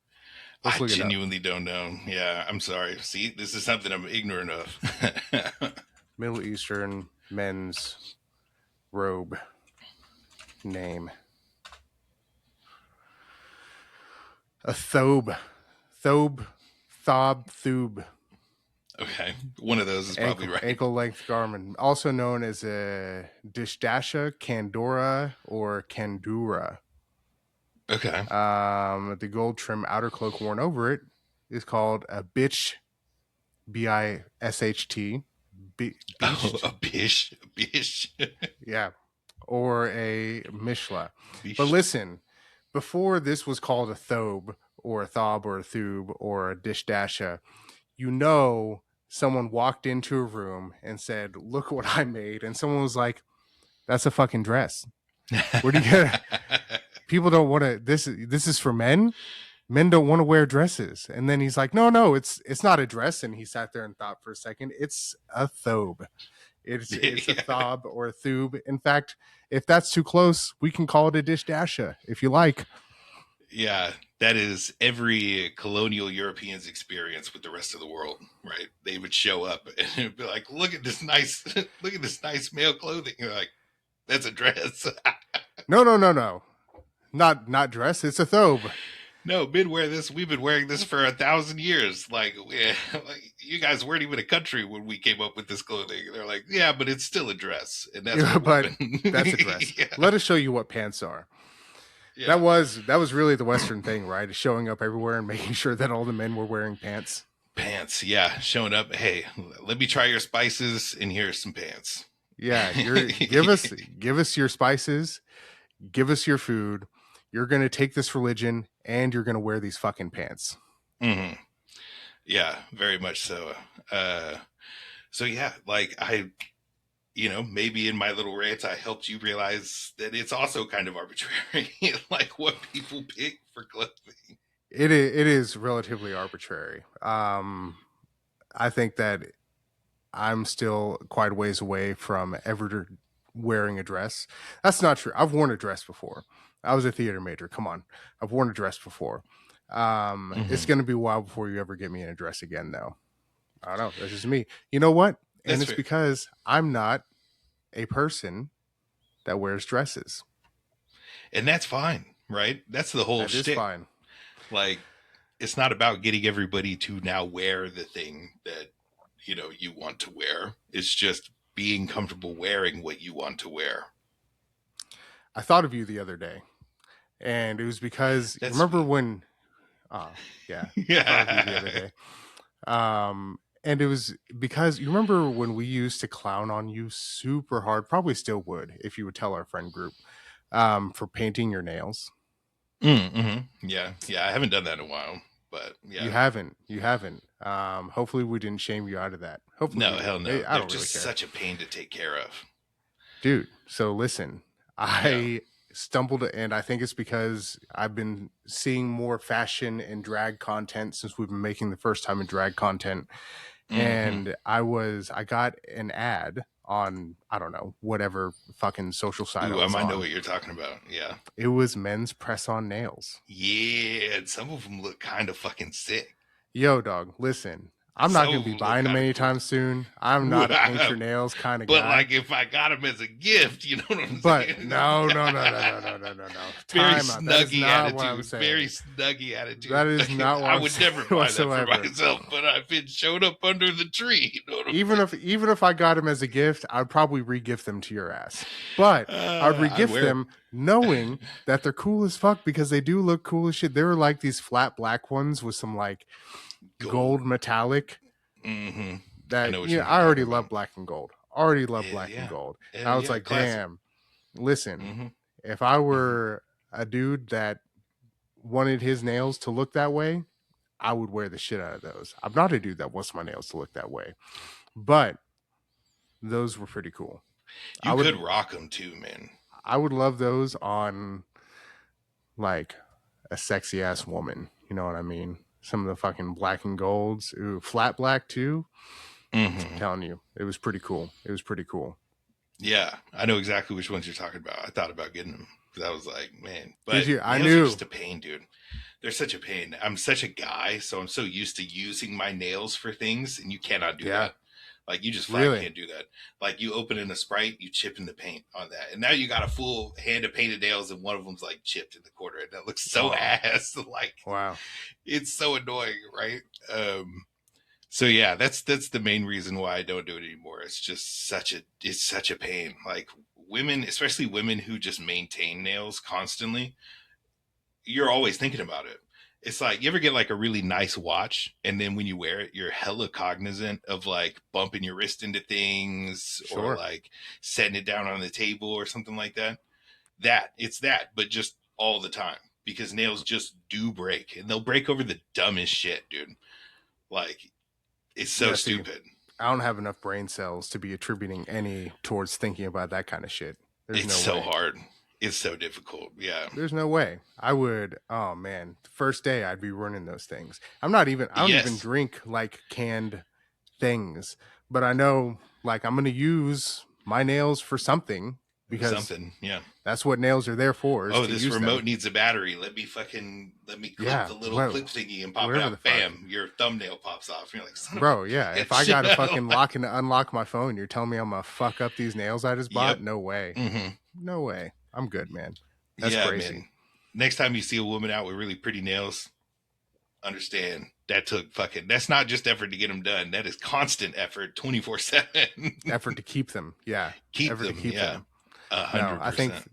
Let's I look it up. genuinely don't know. Yeah, I'm sorry. See, this is something I'm ignorant of. Middle Eastern men's robe name. A thobe. Thobe. Thob. Thube. Okay, one of those is probably right. Ankle length garment, also known as a dishdasha, kandora, or kandura. Okay. The gold trim outer cloak worn over it is called a bitch, bisht, Oh, beached, a bish, a bish, yeah, or a mishla. But bish. listen, before this was called a thobe or a thob or a thube or a dishdasha, someone walked into a room and said, "Look what I made," and someone was like, "That's a fucking dress. Where do you get?" People don't want to. This is for men. Men don't want to wear dresses. And then he's like, "No, it's not a dress." And he sat there and thought for a second. It's a thobe. It's a Yeah. thob or a thube. In fact, if that's too close, we can call it a dish dasha if you like. Yeah, that is every colonial European's experience with the rest of the world, right? They would show up and it'd be like, "Look at this nice, look at this nice male clothing." You're like, "That's a dress." No. Not dress. It's a thobe. No, men wear this. We've been wearing this for 1,000 years. Like, like, you guys weren't even a country when we came up with this clothing. They're like, "Yeah, but it's still a dress, and that's Yeah, for but women." that's a dress. Yeah, Let us show you what pants are. That yeah. was that was really the Western thing, right? Is showing up everywhere and making sure that all the men were wearing pants. Pants, yeah, showing up. Hey, let me try your spices, and here's some pants. Yeah, you're give us your spices, give us your food. You're gonna take this religion and you're gonna wear these fucking pants. Hmm. Yeah, very much so. Uh, So yeah, like maybe in my little rants, I helped you realize that it's also kind of arbitrary, like what people pick for clothing. It is relatively arbitrary. I think that I'm still quite a ways away from ever wearing a dress. That's not true. I've worn a dress before. I was a theater major. Come on, I've worn a dress before. It's Mm-hmm. going to be a while before you ever get me in a dress again, though. I don't know. That's just me. You know what? And That's it's fair. because I'm not a person that wears dresses. And that's fine, right? That's the whole That is shtick. fine. Like, it's not about getting everybody to now wear the thing that you want to wear. It's just being comfortable wearing what you want to wear. I thought of you the other day, and it was because you That's remember sweet. when, yeah, I thought of you the other Yeah. day. And it was because you remember when we used to clown on you super hard, probably still would if you would tell our friend group, for painting your nails. Mm-hmm. Yeah. Yeah. I haven't done that in a while, but You yeah. haven't. You haven't. Hopefully we didn't shame you out of that. Hopefully No, we hell didn't. no. I They're don't really just care. such a pain to take care of. Dude, so listen, Yeah. I stumbled, and I think it's because I've been seeing more fashion and drag content since we've been making the first time in drag content. Mm-hmm. And I got an ad on, I don't know, whatever fucking social site I Ooh, I was might know on. what you're talking about. Yeah. It was men's press on nails. Yeah. And some of them look kind of fucking sick. Yo, dog, listen, I'm not Some going of to be them look buying them kind of anytime cool. soon. I'm not a paint your nails kind of But guy. like if I got them as a gift, you know what I'm But saying? no, no, no, no, no, no, no, no, no. Very Time out. That is snuggy not what I'm attitude. Very saying. snuggy attitude. That is not what I I'm would saying never buy that for whatsoever. myself, but if it showed up under the tree, you know what I'm saying? Even if I got them as a gift, I'd probably re-gift them to your ass. But I'd I'd re-gift wear them knowing that they're cool as fuck because they do look cool as shit. They were like these flat black ones with some like gold. gold metallic Mm-hmm. I that, know which you know, ones you're I already talking love about. black and gold. Already love Hell black and yeah. gold. And Hell I was yeah. like, Classic. damn, listen, Mm-hmm. if I Mm-hmm. were a dude that wanted his nails to look that way, I would wear the shit out of those. I'm not a dude that wants my nails to look that way, but those were pretty cool. I You could would rock them too, man. I would love those on like a sexy ass woman. You know what I mean? Some of the fucking black and golds. Ooh, flat black too. I'm Mm-hmm. telling you, it was pretty cool. It was pretty cool. Yeah, I know exactly which ones you're talking about. I thought about getting them because I was like, man, Did but you? I nails are knew. just a pain, dude. They're such a pain. I'm such a guy, so I'm so used to using my nails for things, and you cannot do Yeah, that. Like you just flat really. can't do that. Like you open in a Sprite, you chip in the paint on that, and now you got a full hand of painted nails, and one of them's like chipped in the corner, and that looks so Oh, ass. Like wow. it's so annoying, right? So yeah, that's the main reason why I don't do it anymore. It's such a pain. Like women, especially women who just maintain nails constantly, you're always thinking about it. It's like you ever get like a really nice watch, and then when you wear it, you're hella cognizant of like bumping your wrist into things or Sure. like setting it down on the table or something like that. That, but just all the time because nails just do break, and they'll break over the dumbest shit, dude. Like it's so Yeah. See, stupid. I don't have enough brain cells to be attributing any towards thinking about that kind of shit. There's It's no so way. hard. It's so difficult. Yeah. There's no way. I would. Oh man, first day I'd be running those things. I don't even Yes. drink like canned things, but I know like I'm gonna use my nails for something For because something. Yeah. that's what nails are there for, is Oh, to this use them. remote needs a battery. Let me clip Yeah, the little clip thingy and pop it whatever the out. fuck, Bam, your thumbnail pops off. And you're like, son of bro. Yeah, a if I bitch. gotta fucking lock and unlock my phone, you're telling me I'm gonna fuck up these nails I just bought? Yep. No way. Mm-hmm. No way. I'm good, man. That's Yeah, crazy. man. Next time you see a woman out with really pretty nails, understand that took fucking, that's not just effort to get them done. That is constant effort 24/7. Effort to keep them. Yeah, Keep effort to them. keep Yeah. them. A No, hundred I think percent.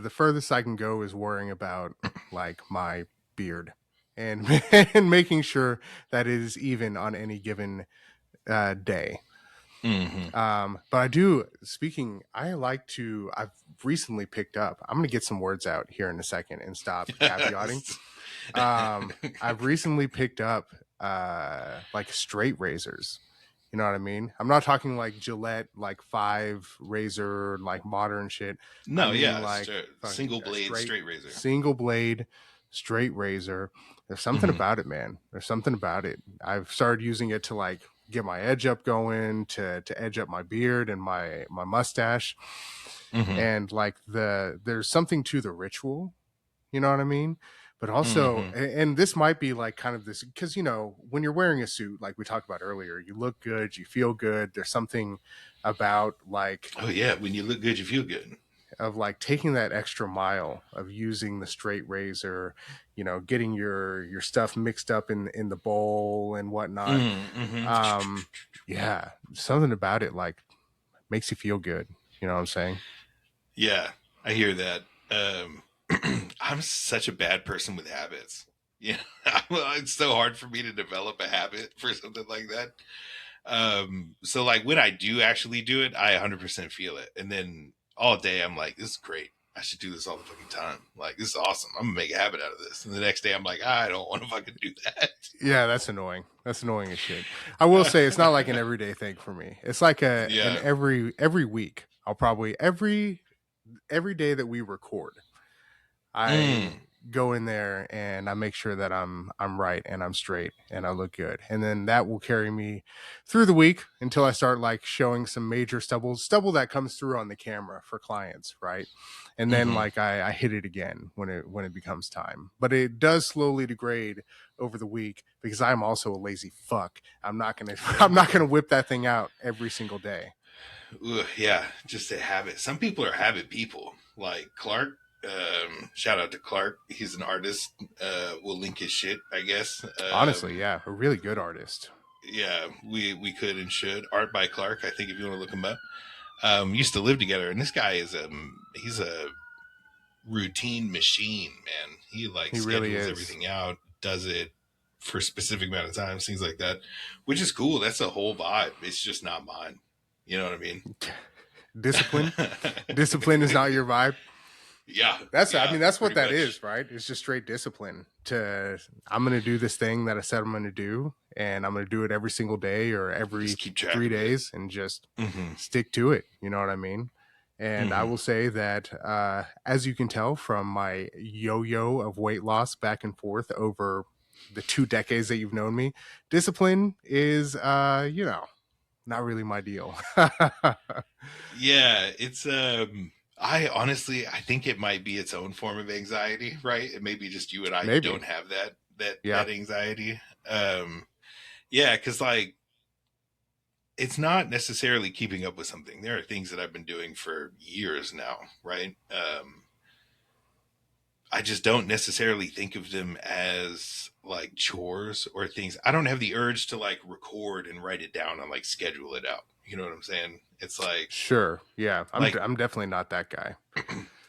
the furthest I can go is worrying about like my beard and and making sure that it is even on any given day. Mm-hmm. But I do. Speaking, I like to. I've recently picked up. I'm going to get some words out here in a second and stop caveating. I've recently picked up like straight razors, You know what I mean? I'm not talking like Gillette, like 5 razor, like modern shit. I No, mean yeah, like fucking single a blade straight straight razor. single blade, straight razor. There's something Mm-hmm. about it, man. There's something about it. I've started using it to like get my edge up going, to edge up my beard and my mustache. Mm-hmm. And like there's something to the ritual, you know what I mean? But also, Mm-hmm. and this might be like kind of this, because when you're wearing a suit, like we talked about earlier, you look good, you feel good. There's something about like Oh yeah, when you look good, you feel good. taking that extra mile of using the straight razor, getting your stuff mixed up in the bowl and whatnot. Mm-hmm. um yeah, something about it like makes you feel good. You know what I'm saying? Yeah, I hear that. I'm such a bad person with habits. Yeah, it's so hard for me to develop a habit for something like that. So like when I do actually do it, I 100% feel it, and then all day I'm like, this is great. I should do this all the fucking time. Like this is awesome. I'm gonna make a habit out of this. And the next day I'm like, I don't want to fucking do Yeah, that's annoying. That's annoying as shit. I will say it's not like an that. everyday thing for me. It's like an Yeah. every week. I'll probably every day that we record, I Mm. go in there and I make sure that I'm right and I'm straight and I look good. And then that will carry me through the week until I start like showing some major stubble that comes through on the camera for clients, right? And then Mm-hmm. like I hit it again when it becomes time. But it does slowly degrade over the week because I'm also a lazy fuck. I'm not gonna I'm not gonna whip that thing out every single day. Ooh, yeah, just a habit. Some people are habit people, like Clark. Shout out to Clark. He's an artist. We'll link his shit, I guess. Honestly, yeah, a really good artist. Yeah, we could and should. Art by Clark. I think if you want to look him up. Used to live together, and this guy is he's a routine machine, man. He like He really schedules is. everything out, does it for a specific amount of times, things like that, which is cool. That's a whole vibe. It's just not mine. You know what I mean? Discipline. Discipline is not your vibe. Yeah, I yeah, mean, that's what pretty that much. is, right? It's just straight discipline. I'm going to do this thing that I said I'm going to do, and I'm going to do it every single day or every Just keep track three of it. days and just Mm-hmm. stick to it. You know what I mean? And I Mm-hmm. will say that, as you can tell from my yo-yo of weight loss back and forth over the 2 decades that you've known me, discipline is, not really my deal. Yeah, it's I honestly I think it might be its own form of anxiety, right? It may be just you and I Maybe. don't have that Yeah. anxiety. Yeah, because like it's not necessarily keeping up with something. There are things that I've been doing for years now, right? I just don't necessarily think of them as like chores or things. I don't have the urge to like record and write it down and like schedule it out. You know what I'm saying? It's Sure. Yeah. like I'm definitely not that guy.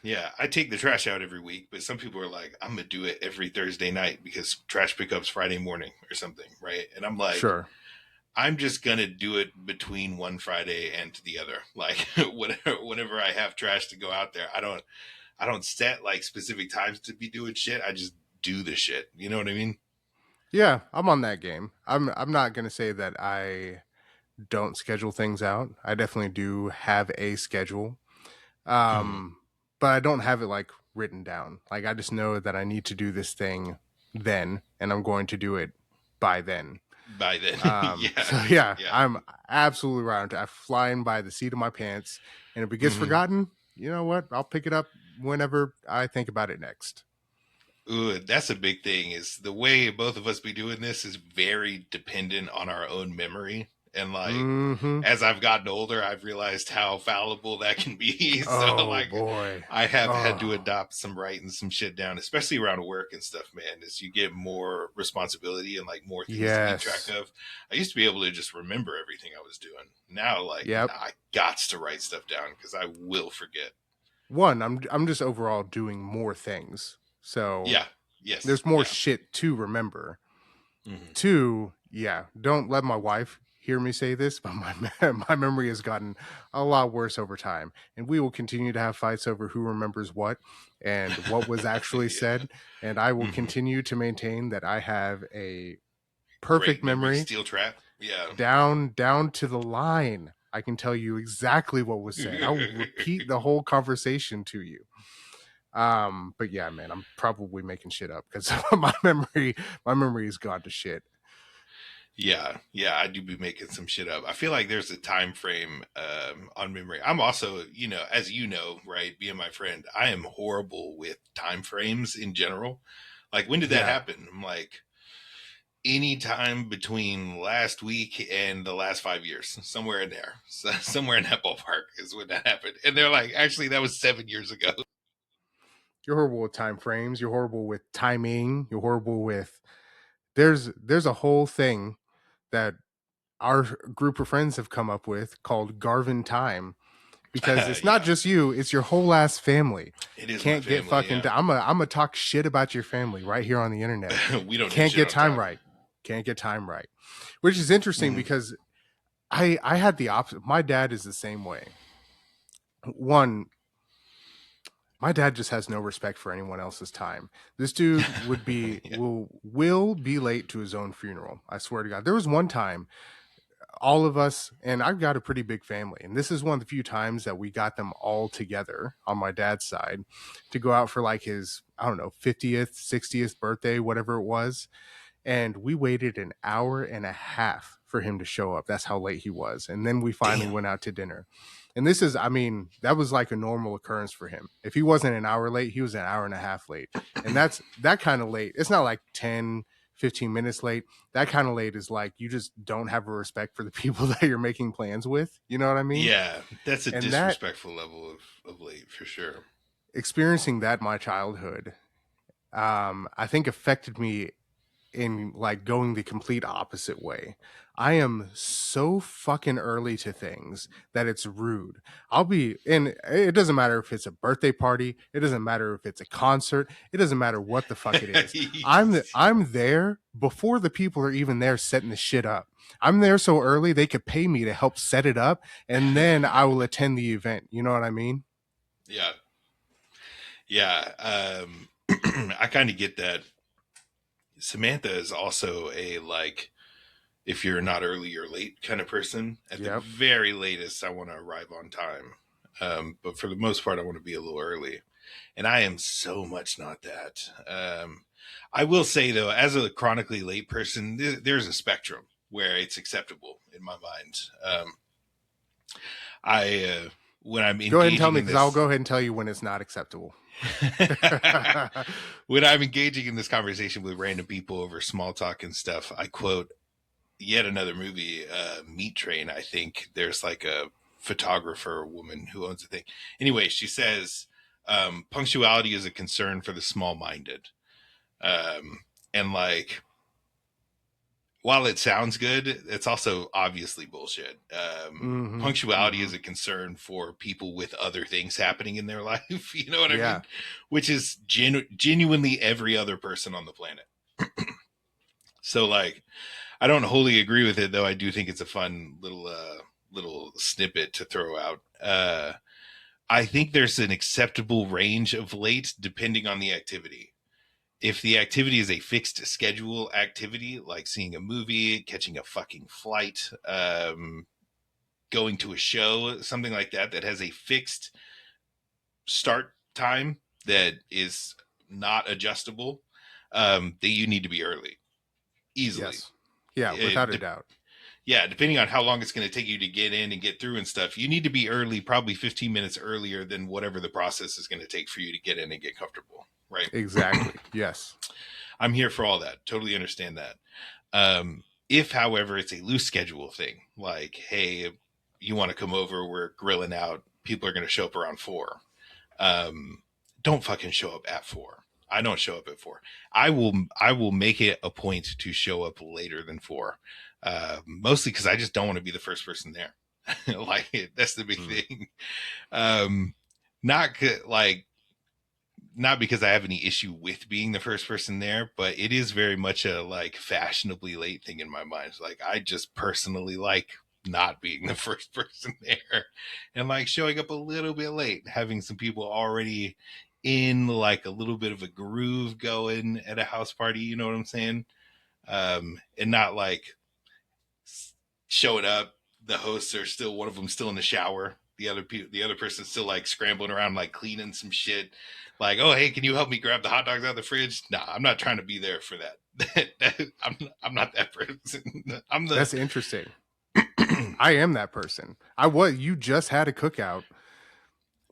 yeah, I take the trash out every week, but some people are like, I'm gonna do it every Thursday night because trash pickup's Friday morning or something, right? And I'm like, Sure. I'm just gonna do it between one Friday and the other. Like whenever I have trash to go out there, I don't set like specific times to be doing shit. I just do the shit. You know what I mean? Yeah, I'm on that game. I'm not gonna say that I don't schedule things out. I definitely do have a schedule. Mm-hmm. Um, but I don't have it like written down. Like I just know that I need to do this thing then, and I'm going to do it by then. By then, yeah, So yeah, yeah. I'm absolutely right. I'm flying by the seat of my pants, and if it gets Mm-hmm. forgotten, you know what? I'll pick it up whenever I think about it next. Ooh, that's a big thing. Is the way both of us be doing this is very dependent on our own memory, and like Mm-hmm. as I've gotten older, I've realized how fallible that can be. So Oh like boy. I have had to Oh adopt some writing some shit down, especially around work and stuff, man. As you get more responsibility and like more things to keep track yes. of. I used to be able to just remember everything I was doing. Now, like, nah, Yep. I got to write stuff down because I will forget. One, I'm just overall doing more things. So Yeah. Yes. there's more Yeah. shit to remember. Hmm. Two, yeah, don't let my wife hear me say this, but my memory has gotten a lot worse over time, and we will continue to have fights over who remembers what and what was actually Yeah. said. And I will Hmm. continue to maintain that I have a perfect Great memory. memory, Steel trap. Yeah. down to the line. I can tell you exactly what was said. I will repeat the whole conversation to you. But yeah, man, I'm probably making shit up because my memory is gone to shit. Yeah, yeah, I do be making some shit up. I feel like there's a time frame on memory. I'm also, as you know, right, being my friend, I am horrible with time frames in general. Like, when did that Yeah, happen? I'm like, any time between last week and the last 5 years, somewhere in there, so, somewhere in that ballpark is when that happened. And they're like, actually, that was 7 years ago. you're horrible with time frames. You're horrible with timing. You're horrible with there's a whole thing that our group of friends have come up with called Garvin time because it's not Yeah, just you, it's your whole ass family. it is my Can't get family. fucking Yeah, I'm gonna talk shit about your family right here on the internet. we don't do Can't shit get on time time. right. Can't get time right. Which is interesting Mm. because I had the opposite. My dad is the same way. One, my dad just has no respect for anyone else's time. This dude would be Yeah. will be late to his own funeral. I swear to God. There was one time all of us, and I've got a pretty big family, and this is one of the few times that we got them all together on my dad's side to go out for like his, I don't know, 50th, 60th birthday, whatever it was. And we waited an hour and a half for him to show up. That's how late he was. And then we finally Damn. went out to dinner. And this is, I mean, that was like a normal occurrence for him. If he wasn't an hour late, he was an hour and a half late. And that's that kind of late. It's not like 10, 15 minutes late. That kind of late is like you just don't have a respect for the people that you're making plans with. You know what I mean? Yeah, that's a And that disrespectful level of late for sure. experiencing that in my childhood, I think affected me in like going the complete opposite way. I am so fucking early to things that it's rude. And it doesn't matter if it's a birthday party, it doesn't matter if it's a concert, it doesn't matter what the fuck it is. I'm there before the people are even there setting the shit up. I'm there so early they could pay me to help set it up, and then I will attend the event. You know what I mean? Yeah, yeah. I kind of get that. Samantha is also a like, if you're not early, you're late kind of person. At the Yep. very latest, I want to arrive on time. But for the most part, I want to be a little early. And I am so much not that. I will say, though, as a chronically late person, there's a spectrum where it's acceptable in my mind. When I'm Go ahead and tell engaging me in because I'll this, go ahead and tell you when it's not acceptable. when I'm engaging in this conversation with random people over small talk and stuff, I quote yet another movie, Meat Train. I think there's like a photographer woman who owns a thing. Anyway, she says punctuality is a concern for the small-minded, and like, while it sounds good, it's also obviously bullshit. Mm-hmm. Punctuality Mm-hmm. is a concern for people with other things happening in their life. You know what I Yeah. mean? Which is genuinely every other person on the planet. So, like, I don't wholly agree with it, though. I do think it's a fun little snippet to throw out. I think there's an acceptable range of late depending on the activity. If the activity is a fixed schedule activity, like seeing a movie, catching a fucking flight, going to a show, something like that, that has a fixed start time that is not adjustable, that you need to be early easily. Yes. Yeah, without a doubt. Yeah, depending on how long it's going to take you to get in and get through and stuff, you need to be early, probably 15 minutes earlier than whatever the process is going to take for you to get in and get comfortable. Right. Exactly. Yes. I'm here for all that. Totally understand that. If, however, it's a loose schedule thing, like, hey, you want to come over, we're grilling out, people are going to show up around 4. Don't fucking show up at 4. I don't show up at 4. I will make it a point to show up later than 4. Mostly because I just don't want to be the first person there. Like, that's the big thing. Not like, not because I have any issue with being the first person there, but it is very much a like fashionably late thing in my mind. It's like, I just personally like not being the first person there, and like showing up a little bit late, having some people already in like a little bit of a groove going at a house party. You know what I'm saying? and not like showing up. The hosts are still, one of them still in the shower. The other person's still like scrambling around, like cleaning some shit. Like, oh hey, can you help me grab the hot dogs out of the fridge? Nah, I'm not trying to be there for that. I'm not that person. I'm the That's interesting. I am that person. You just had a cookout.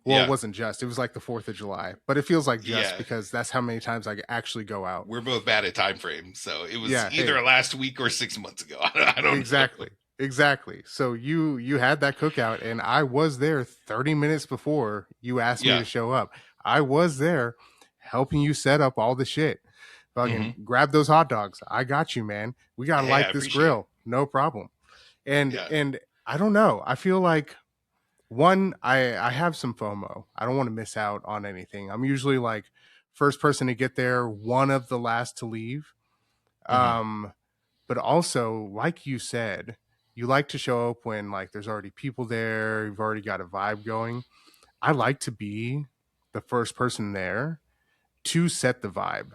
Well, it yeah, wasn't just. It was like the 4th of July, but it feels like just yeah. because that's how many times I actually go out. We're both bad at time frames, so it was Yeah, either hey, last week or 6 months ago. I don't know. exactly. Exactly. So you had that cookout and I was there 30 minutes before you asked me Yeah. to show up. I was there helping you set up all the shit. Fucking Mm-hmm. grab those hot dogs. I got you, man. We got to Hey, I light this appreciate it. grill. No problem. And Yeah. and I don't know. I feel like one, I have some FOMO. I don't want to miss out on anything. I'm usually like first person to get there, one of the last to leave. Mm-hmm. Um, but also, like you said, you like to show up when like there's already people there, you've already got a vibe going. I like to be the first person there to set the vibe.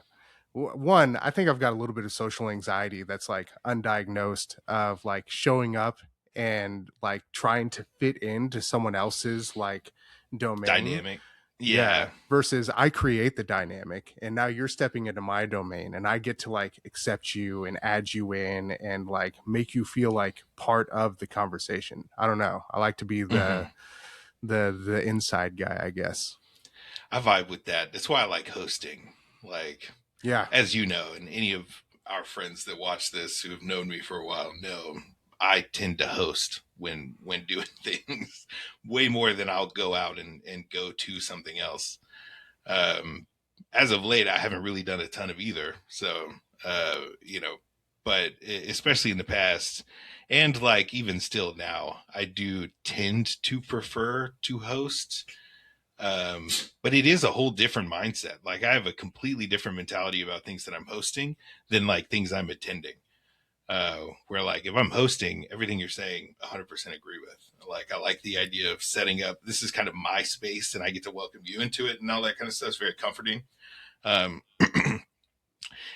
One, I think I've got a little bit of social anxiety that's like undiagnosed of like showing up and like trying to fit into someone else's like domain. Dynamic. Yeah. Yeah. Versus I create the dynamic and now you're stepping into my domain and I get to like accept you and add you in and like make you feel like part of the conversation. I don't know. I like to be Mm-hmm. the inside guy, I guess. I vibe with that. That's why I like hosting. Like, Yeah. as you know, and any of our friends that watch this who have known me for a while know, I tend to host when doing things way more than I'll go out and go to something else. Um, as of late, I haven't really done a ton of either. So, but especially in the past, and like even still now, I do tend to prefer to host. Um, but it is a whole different mindset. Like I have a completely different mentality about things that I'm hosting than like things I'm attending. Where like if I'm hosting, everything you're saying, 100% agree with. Like I like the idea of setting up. This is kind of my space, and I get to welcome you into it, and all that kind of stuff is very comforting. Um,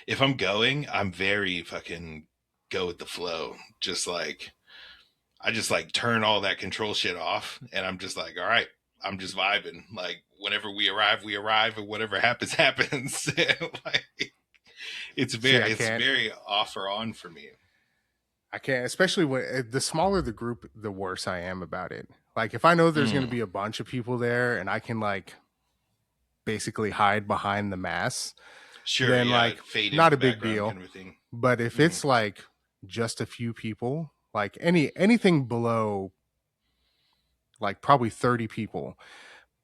if I'm going, I'm very fucking go with the flow. Just like I just like turn all that control shit off, and I'm just like, all right, I'm just vibing. Like whenever we arrive, and whatever happens, happens. Like See, it's very off or on for me. I can't, especially when the smaller the group, the worse I am about it. Like if I know there's going to Mm. be a bunch of people there and I can like basically hide behind the mass, Sure, then yeah, like fade into not the a big background deal. kind of a thing. But if Mm-hmm. it's like just a few people, like anything below like probably 30 people,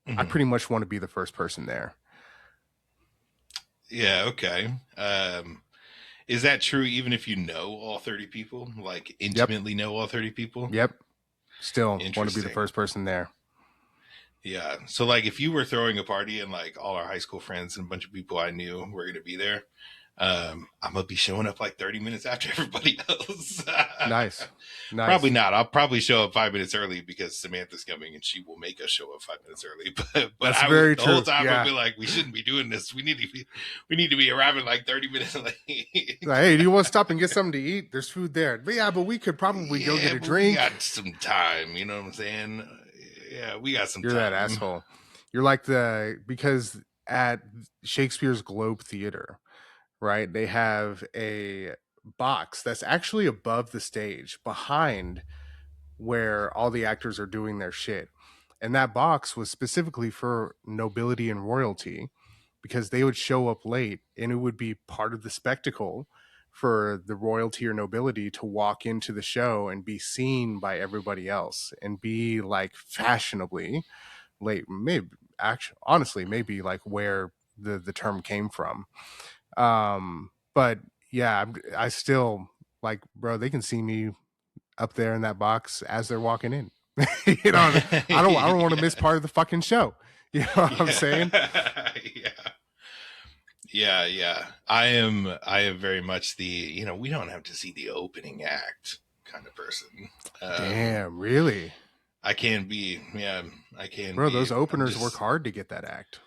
I Mm-hmm. pretty much want to be the first person there. Yeah, okay. Is that true even if you know all 30 people? Like Yep. intimately know all 30 people? Yep. Still want to be the Interesting. first person there. Yeah. So like if you were throwing a party and like all our high school friends and a bunch of people I knew were gonna be there, I'm gonna be showing up like 30 minutes after everybody else. Nice. Probably Nice. not. I'll probably show up 5 minutes early because Samantha's coming and she will make us show up 5 minutes early. But That's I would very the whole true. time I'd Yeah. be like, we shouldn't be doing this. We need to be arriving like 30 minutes late. Like, hey, do you want to stop and get something to eat? There's food there. But yeah, but we could probably go get Yeah, a but we drink. got some time. You know what I'm saying? Yeah, we got some You're that time. asshole. You're like because at Shakespeare's Globe Theater, right? They have a box that's actually above the stage behind where all the actors are doing their shit. And that box was specifically for nobility and royalty because they would show up late and it would be part of the spectacle for the royalty or nobility to walk into the show and be seen by everybody else and be like fashionably late. Maybe actually honestly maybe like where the term came from. But yeah, I still like, bro, they can see me up there in that box as they're walking in. You know, I don't want to miss Yeah. part of the fucking show. You know what I'm saying? Yeah. Yeah. Yeah, yeah. I am very much the, we don't have to see the opening act kind of person. Um Damn, really? I can be, yeah, I can Bro, be. those I'm openers work just hard to get that act.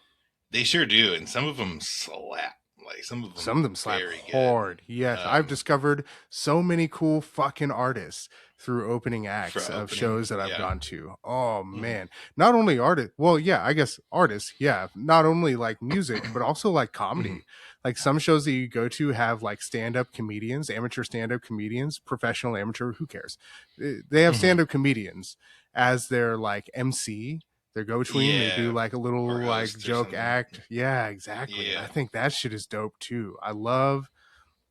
they sure do, and some of them slap. Like some of Some them of them slap very good. hard. Yes, I've discovered so many cool fucking artists through opening For acts of opening. shows that I've Yeah. gone to. Oh Mhm. man, not only artists. Well, yeah, I guess artists. Yeah, not only like music, but also like Mhm. comedy. Like some shows that you go to have like stand-up comedians, amateur stand-up comedians, professional, amateur. Who cares? They have Mhm. stand-up comedians as their like MC, their go-between. They do Yeah. like a Or little like host or joke something. act. Yeah, exactly. And I Yeah. think that shit is dope too. I love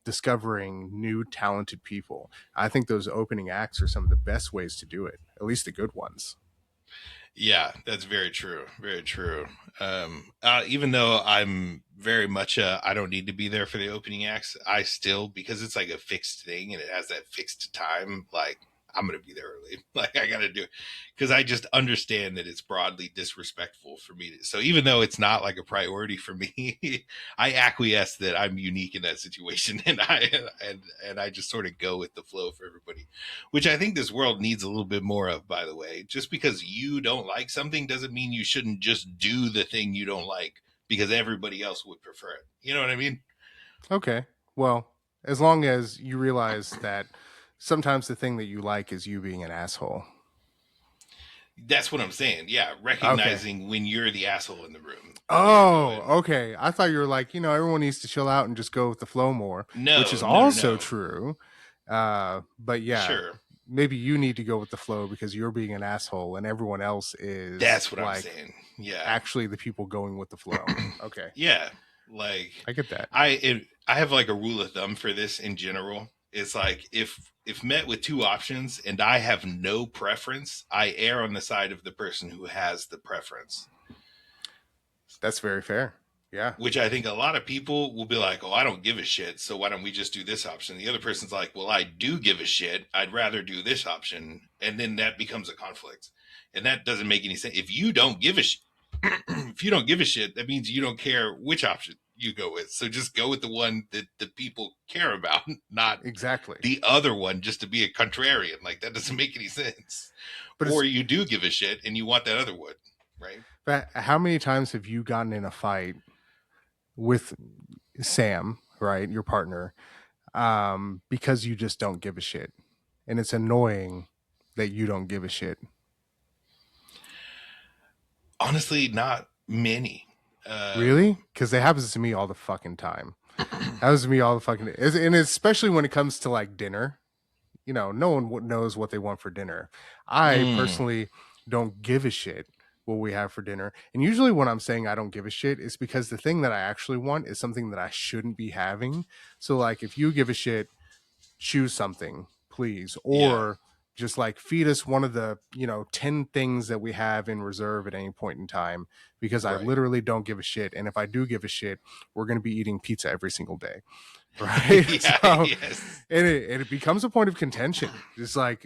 discovering new talented people. I think those opening acts are some of the best ways to do it, at least the good ones. Yeah, that's very true. Very true. Even though I'm very much I don't need to be there for the opening acts, I still, because it's like a fixed thing and it has that fixed time, like I'm gonna be there early. Like I gotta do it because I just understand that it's broadly disrespectful for me. So even though it's not like a priority for me, I acquiesce that I'm unique in that situation, and I just sort of go with the flow for everybody, which I think this world needs a little bit more of, by the way. Just because you don't like something doesn't mean you shouldn't just do the thing you don't like because everybody else would prefer it. You know what I mean? Okay. Well, as long as you realize that sometimes the thing that you like is you being an asshole. That's what I'm saying. Yeah, Okay. recognizing when you're the asshole in the room and you're Oh, going, okay. I thought you were like, everyone needs to chill out and just go with the flow more, which is no, no, no, also no. true. But yeah, Sure. maybe you need to go with the flow because you're being an asshole and everyone else is That's what I'm like saying. Yeah. actually the people going with the flow. Okay. Yeah. Like I get that. I have like a rule of thumb for this in general. It's like if met with two options and I have no preference, I err on the side of the person who has the preference. That's very fair. Yeah. Which I think a lot of people will be like, "Oh, I don't give a shit, so why don't we just do this option?" The other person's like, "Well, I do give a shit. I'd rather do this option." And then that becomes a conflict. And that doesn't make any sense. If you don't give a if you don't give a shit, that means you don't care which option you go with. So just go with the one that the people care about, not Exactly. the other one just to be a contrarian. Like that doesn't make any sense. But Or it's you do give a shit and you want that other one, right? but how many times have you gotten in a fight with Sam, right, your partner, because you just don't give a shit, and it's annoying that you don't give a shit. Honestly, not many. Really? Um, Because it happens to me all the fucking time. Happens to me all the fucking, and especially when it comes to like dinner. No one knows what they want for dinner. I mm, personally don't give a shit what we have for dinner. And usually when I'm saying I don't give a shit, it's because the thing that I actually want is something that I shouldn't be having. So like if you give a shit, choose something, please. yeah, Or just like feed us one of the, 10 things that we have in reserve at any point in time because I right. literally don't give a shit. And if I do give a shit, we're going to be eating pizza every single day. Right. Yeah, So, yes. and it becomes a point of contention. Just like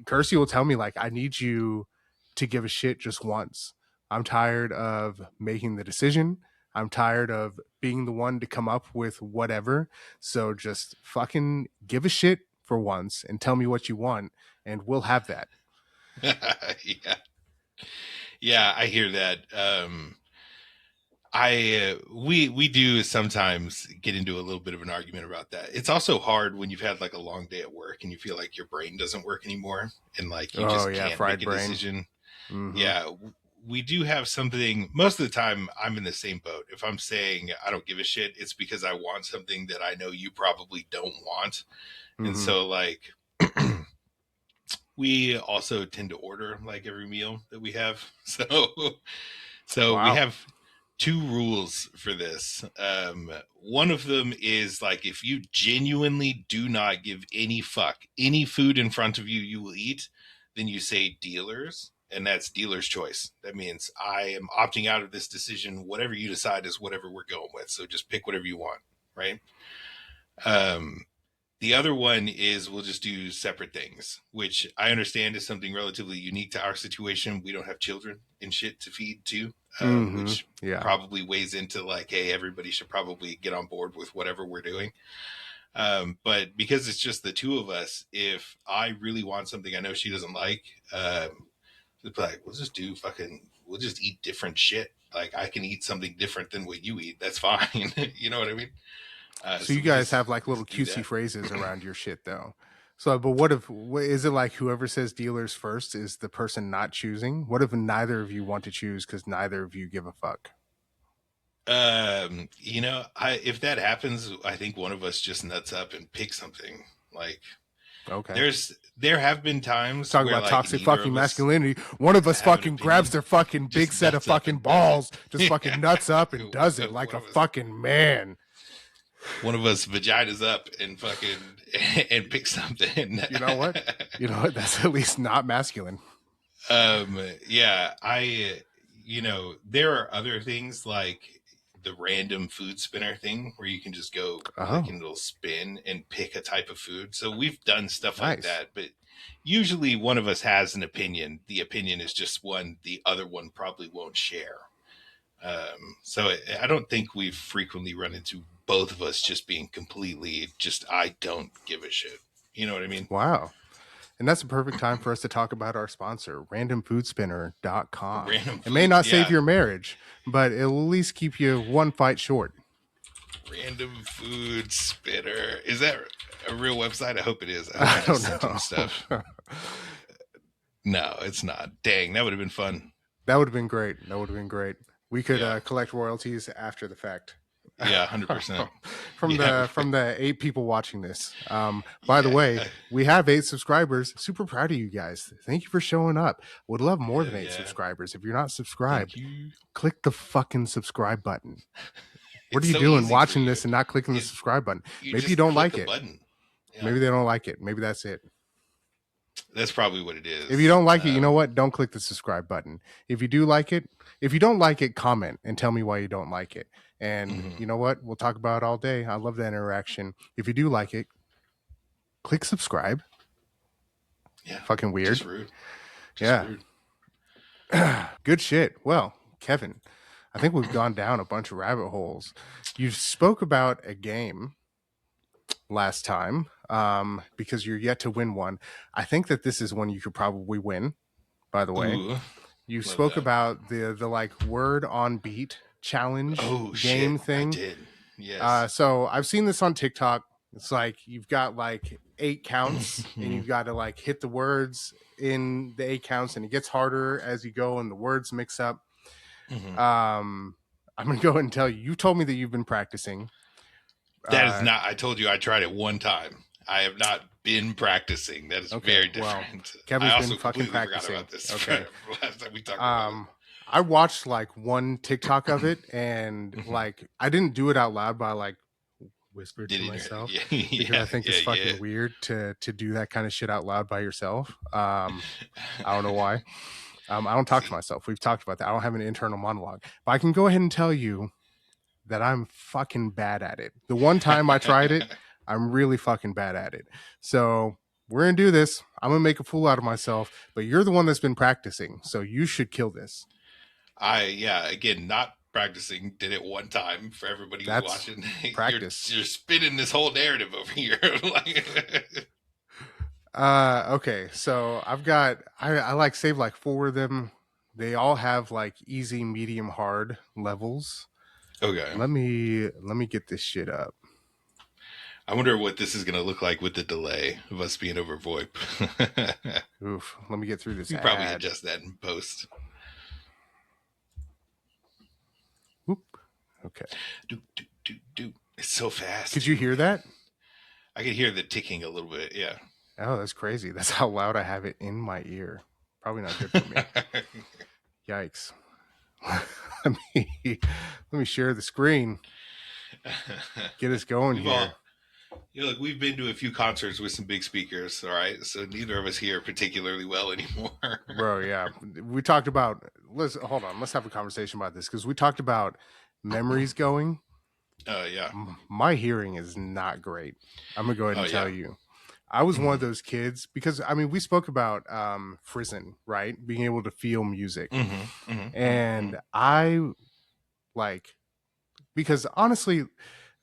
Kirsty will tell me, like, I need you to give a shit just once. I'm tired of making the decision. I'm tired of being the one to come up with whatever. So just fucking give a shit for once and tell me what you want, and we'll have that. Yeah, yeah, I hear that. I we do sometimes get into a little bit of an argument about that. It's also hard when you've had like a long day at work and you feel like your brain doesn't work anymore and like you Oh just yeah, can't make fried a brain. decision. Mm-hmm. Yeah, we do have something. Most of the time, I'm in the same boat. If I'm saying I don't give a shit, it's because I want something that I know you probably don't want, and Mm-hmm. so like we also tend to order like every meal that we have. So we Wow. have two rules for this. One of them is like if you genuinely do not give any fuck, any food in front of you, you will eat, then you say dealers, and that's dealer's choice. That means I am opting out of this decision. Whatever you decide is whatever we're going with. So just pick whatever you want, right? Um, the other one is we'll just do separate things, which I understand is something relatively unique to our situation. We don't have children and shit to feed too, Mm-hmm. which Yeah. probably weighs into like, hey, everybody should probably get on board with whatever we're doing. But because it's just the two of us, if I really want something I know she doesn't like, it's like we'll just do fucking, we'll just eat different shit. Like, I can eat something different than what you eat. That's fine. You know what I mean? So So you guys have like we little just do cutesy that. phrases around your shit though. So, but what if, is it like whoever says dealers first is the person not choosing? What if neither of you want to choose because neither of you give a fuck? If that happens, I think one of us just nuts up and picks something. Like, Okay. there have been times Talk where about like toxic neither fucking of us masculinity. One of us have an fucking grabs opinion, their fucking big just set of nuts up fucking and does it. balls, just fucking nuts up and does it like one a of us, fucking man. one of us vaginas up and fucking and pick something. You know what? You know what? That's at least not masculine. Yeah, there are other things like the random food spinner thing where you can just go Oh, like, and it'll spin and pick a type of food. So we've done stuff like nice. that, but usually one of us has an opinion. The opinion is just one the other one probably won't share. So I don't think we've frequently run into both of us just being completely just, I don't give a shit. You know what I mean? Wow. And that's a perfect time for us to talk about our sponsor, randomfoodspinner.com. Random It may food. not save Yeah. your marriage, but it'll at least keep you one fight short. Random food spinner. Is that a real website? I hope it is. I hope I you just don't sent them stuff. No, it's not. Dang, that would have been fun. That would have been great. That would have been great. We could Yeah. collect royalties after the fact. Yeah, 100%. from Yeah. the 8 people watching this. By the way, Yeah. we have 8 subscribers. Super proud of you guys. Thank you for showing up. Would love more Hell than 8 yeah. subscribers. If you're not Thank subscribed, you. click the fucking subscribe button. What It's are you so doing easy for watching you. this and not clicking the You, subscribe button? you Maybe you just don't click like a it. button. Yeah. Maybe they don't like it. Maybe that's it. That's probably what it If you is. don't like it, you know what? Don't click the subscribe button. If you do like it, if you don't like it, comment and tell me why you don't like it. And you know what? We'll talk about it all day. I love that interaction. If you do like it, click subscribe. Yeah. Fucking weird. Just rude. Yeah. Rude. Good shit. Well, Kevin, I think we've gone down a bunch of rabbit holes. You spoke about a game last time because you're yet to win one. I think that this is one you could probably win, by the way. Ooh, You love spoke that. about the like word on beat challenge game shit, thing. I did. Yes. So I've seen this on TikTok. It's like you've got like 8 counts and you've got to like hit the words in the 8 counts, and it gets harder as you go and the words mix up. I'm gonna go ahead and tell you. You told me that you've been practicing. That is not. I told you I tried it one time. I have not been practicing. That is very different. Well, Kevin's I also been fucking completely practicing. forgot about this. Okay. Last time we talked about it. I watched like one TikTok of it, and like I didn't do it out loud, but I like whispered to myself because I think it's fucking weird to do that kind of shit out loud by yourself. I don't know why. I don't talk to myself. We've talked about that. I don't have an internal monologue, but I can go ahead and tell you that I'm fucking bad at it. The one time I tried it, I'm really fucking bad at it. So we're gonna do this. I'm gonna make a fool out of myself, but you're the one that's been practicing, so you should kill this. Again, not practicing. Did it one time for everybody who's watching. Practice. You're spinning this whole narrative over here. Okay, so I've got I like saved like 4 of them. They all have like easy, medium, hard levels. Okay. Let me get this shit up. I wonder what this is gonna look like with the delay of us being over VoIP. Oof. Let me get through this. You probably adjust that in post. Whoop. Okay. Do. It's so fast. Could you hear that? I could hear the ticking a little bit. Yeah. Oh, that's crazy. That's how loud I have it in my ear. Probably not good for me. Yikes. let me share the screen. Get us going here. Look, we've been to a few concerts with some big speakers, all right? So neither of us hear particularly well anymore. Bro, yeah. We talked about, let's have a conversation about this because we talked about memories going. Yeah. My hearing is not great. I'm going to go ahead and tell you. I was one of those kids because, I mean, we spoke about Frizen, right? Being able to feel music. And I like, because honestly,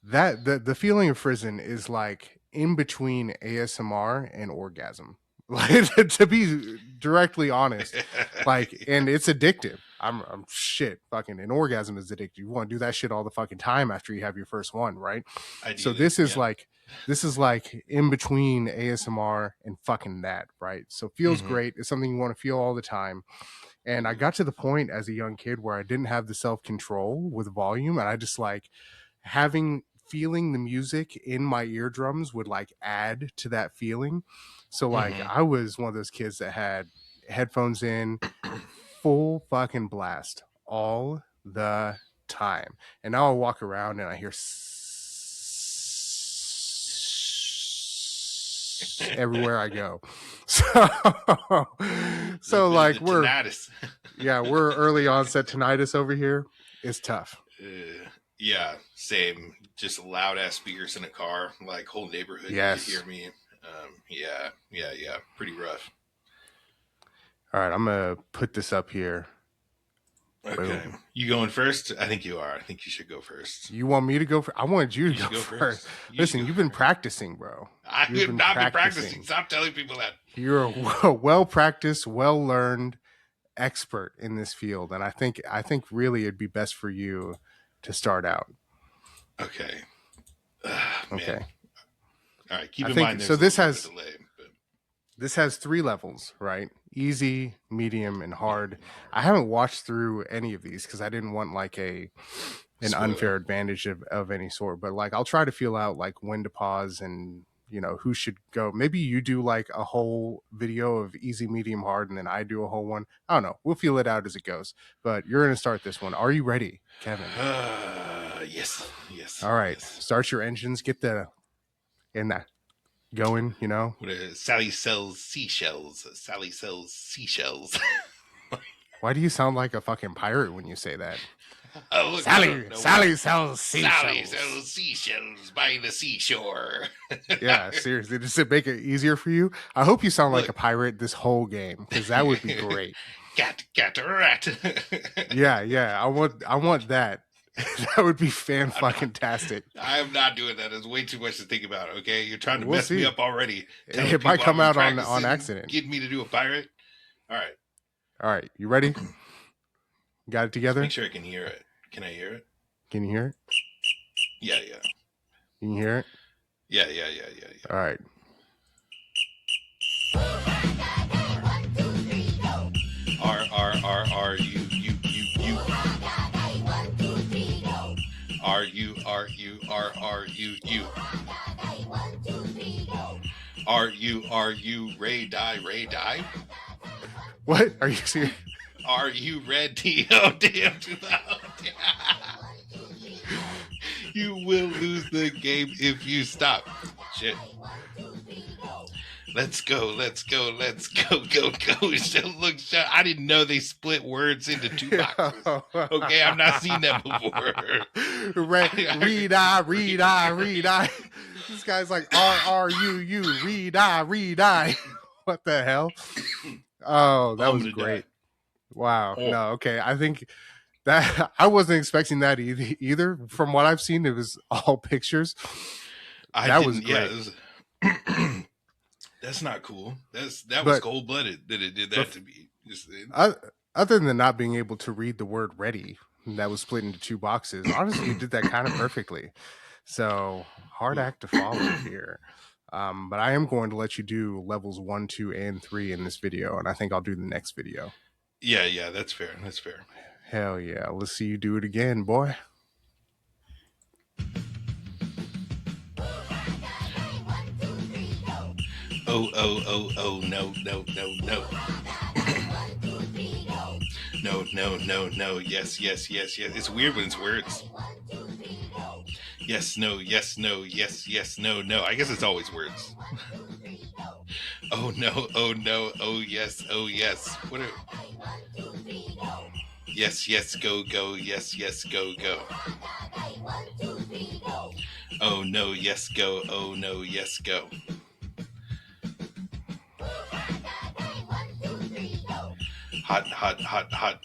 that the feeling of Frizen is like in between ASMR and orgasm. Like, to be directly honest, like, and it's addictive. I'm shit. Fucking an orgasm is addictive. You want to do that shit all the fucking time after you have your first one, right? So Ideally, this is yeah. like in between ASMR and fucking that, right? So feels great. It's something you want to feel all the time. And I got to the point as a young kid where I didn't have the self-control with volume, and I just like feeling the music in my eardrums would like add to that feeling. So like I was one of those kids that had headphones in, full fucking blast all the time. And now I walk around and I hear everywhere I go. So like we're early onset tinnitus over here. It's tough. Yeah, same. Just loud ass speakers in a car, like whole neighborhood you could hear me. Yeah, pretty rough. All right, I'm gonna put this up here. Okay, boom. You going first? I think you are. I think you should go first. You want me to go first? I wanted you to go first. Listen, you've been practicing, bro. I have not been practicing. Stop telling people that. You're a well-practiced, well-learned expert in this field, and I think really it'd be best for you to start out. Okay. Okay. All right. Keep in mind. So this has 3 levels, right? Easy, medium, and hard. I haven't watched through any of these because I didn't want like an unfair advantage of any sort. But like I'll try to feel out like when to pause and who should go. Maybe you do like a whole video of easy, medium, hard, and then I do a whole one. I don't know. We'll feel it out as it goes. But you're gonna start this one. Are you ready, Kevin? Yes. All right. Yes. Start your engines. Get that going, Sally sells seashells. Sally sells seashells. Why do you sound like a fucking pirate when you say that? Oh, look, Sally sells seashells. Sally sells seashells by the seashore. Yeah, seriously. Does it make it easier for you? I hope you sound like a pirate this whole game, because that would be great. Cat, rat. Yeah. I want that. That would be fan-fucking-tastic. I am not doing that. It's way too much to think about, okay? You're trying to mess me up already. It might come out on accident. Get me to do a pirate? All right. You ready? Got it together? Just make sure I can hear it. Can I hear it? Can you hear it? Yeah. Can you hear it? Yeah. All right. R, you. Are you Ray die? What? Are you serious? Are you ready? Oh damn! You will lose the game if you stop. Shit. Let's go. Go. Look, I didn't know they split words into 2 boxes. Okay, I've not seen that before. Read I. This guy's like R-R-U-U, read I. What the hell? Oh, that was great. Die. Wow. Oh. No, okay. I think that I wasn't expecting that either. From what I've seen, it was all pictures. That was great. Yeah, that's not cool. That was cold-blooded that it did that to me. Other than not being able to read the word ready, that was split into 2 boxes. Honestly, you did that kind of perfectly. So hard act to follow here. But I am going to let you do levels 1, 2, and 3 in this video, and I think I'll do the next video. Yeah, that's fair. Hell yeah. Let's see you do it again, boy. Oh, no. No. Yes. It's weird when it's words. Yes, no. I guess it's always words. Oh no. Oh yes. What are... Yes, go. Yes, go. Oh no, yes, go. Oh no, yes, go. Hot. Hot, dog. Hot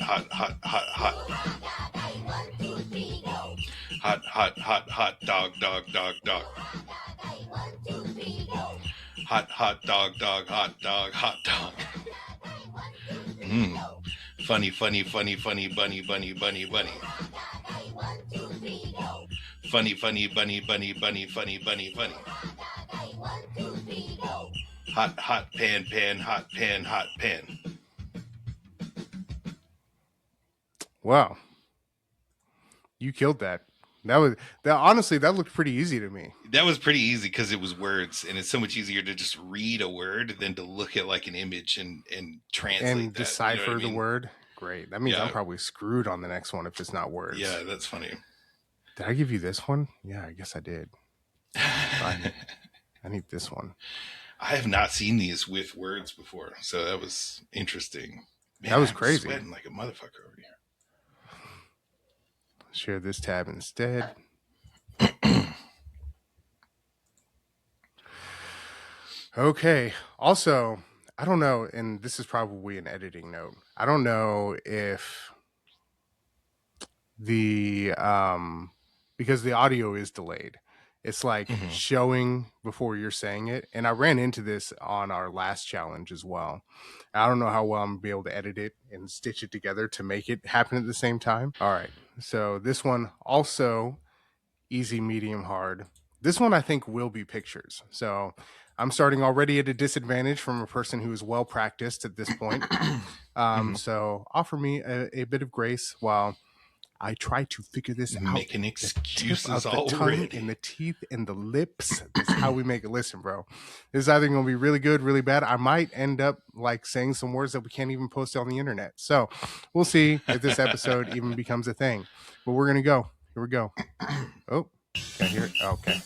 dog. Funny, funny, funny, funny, bunny, bunny, bunny, bunny. Funny, funny, bunny, bunny, bunny, funny, bunny, bunny. Hot, hot pan, pan, hot pan, hot pan. Wow, you killed that. Honestly, that looked pretty easy to me. That was pretty easy because it was words, and it's so much easier to just read a word than to look at like an image and translate And that. decipher You know what I the mean? Word. Great. That means I'm Yeah, probably screwed on the next one if it's not words. yeah, that's funny. Did I give you this one? Yeah, I guess I did. I need this one. I have not seen these with words before, so that was interesting. Man, That was I'm crazy. sweating like a motherfucker over here. Share this tab instead. Okay. Also, I don't know, and this is probably an editing note. I don't know if the because the audio is delayed. It's like showing before you're saying it. And I ran into this on our last challenge as well. I don't know how well I'm gonna be able to edit it and stitch it together to make it happen at the same time. All right. So this one also easy, medium, hard. This one I think will be pictures. So I'm starting already at a disadvantage from a person who is well practiced at this point. So offer me a bit of grace while I try to figure this out. Making excuses the tongue already. and the teeth and the lips. That's how we make it. Listen, bro. This is either going to be really good, really bad. I might end up like saying some words that we can't even post on the internet. So we'll see if this episode even becomes a thing. But we're going to go. Here we go. Oh, can I hear it? Okay.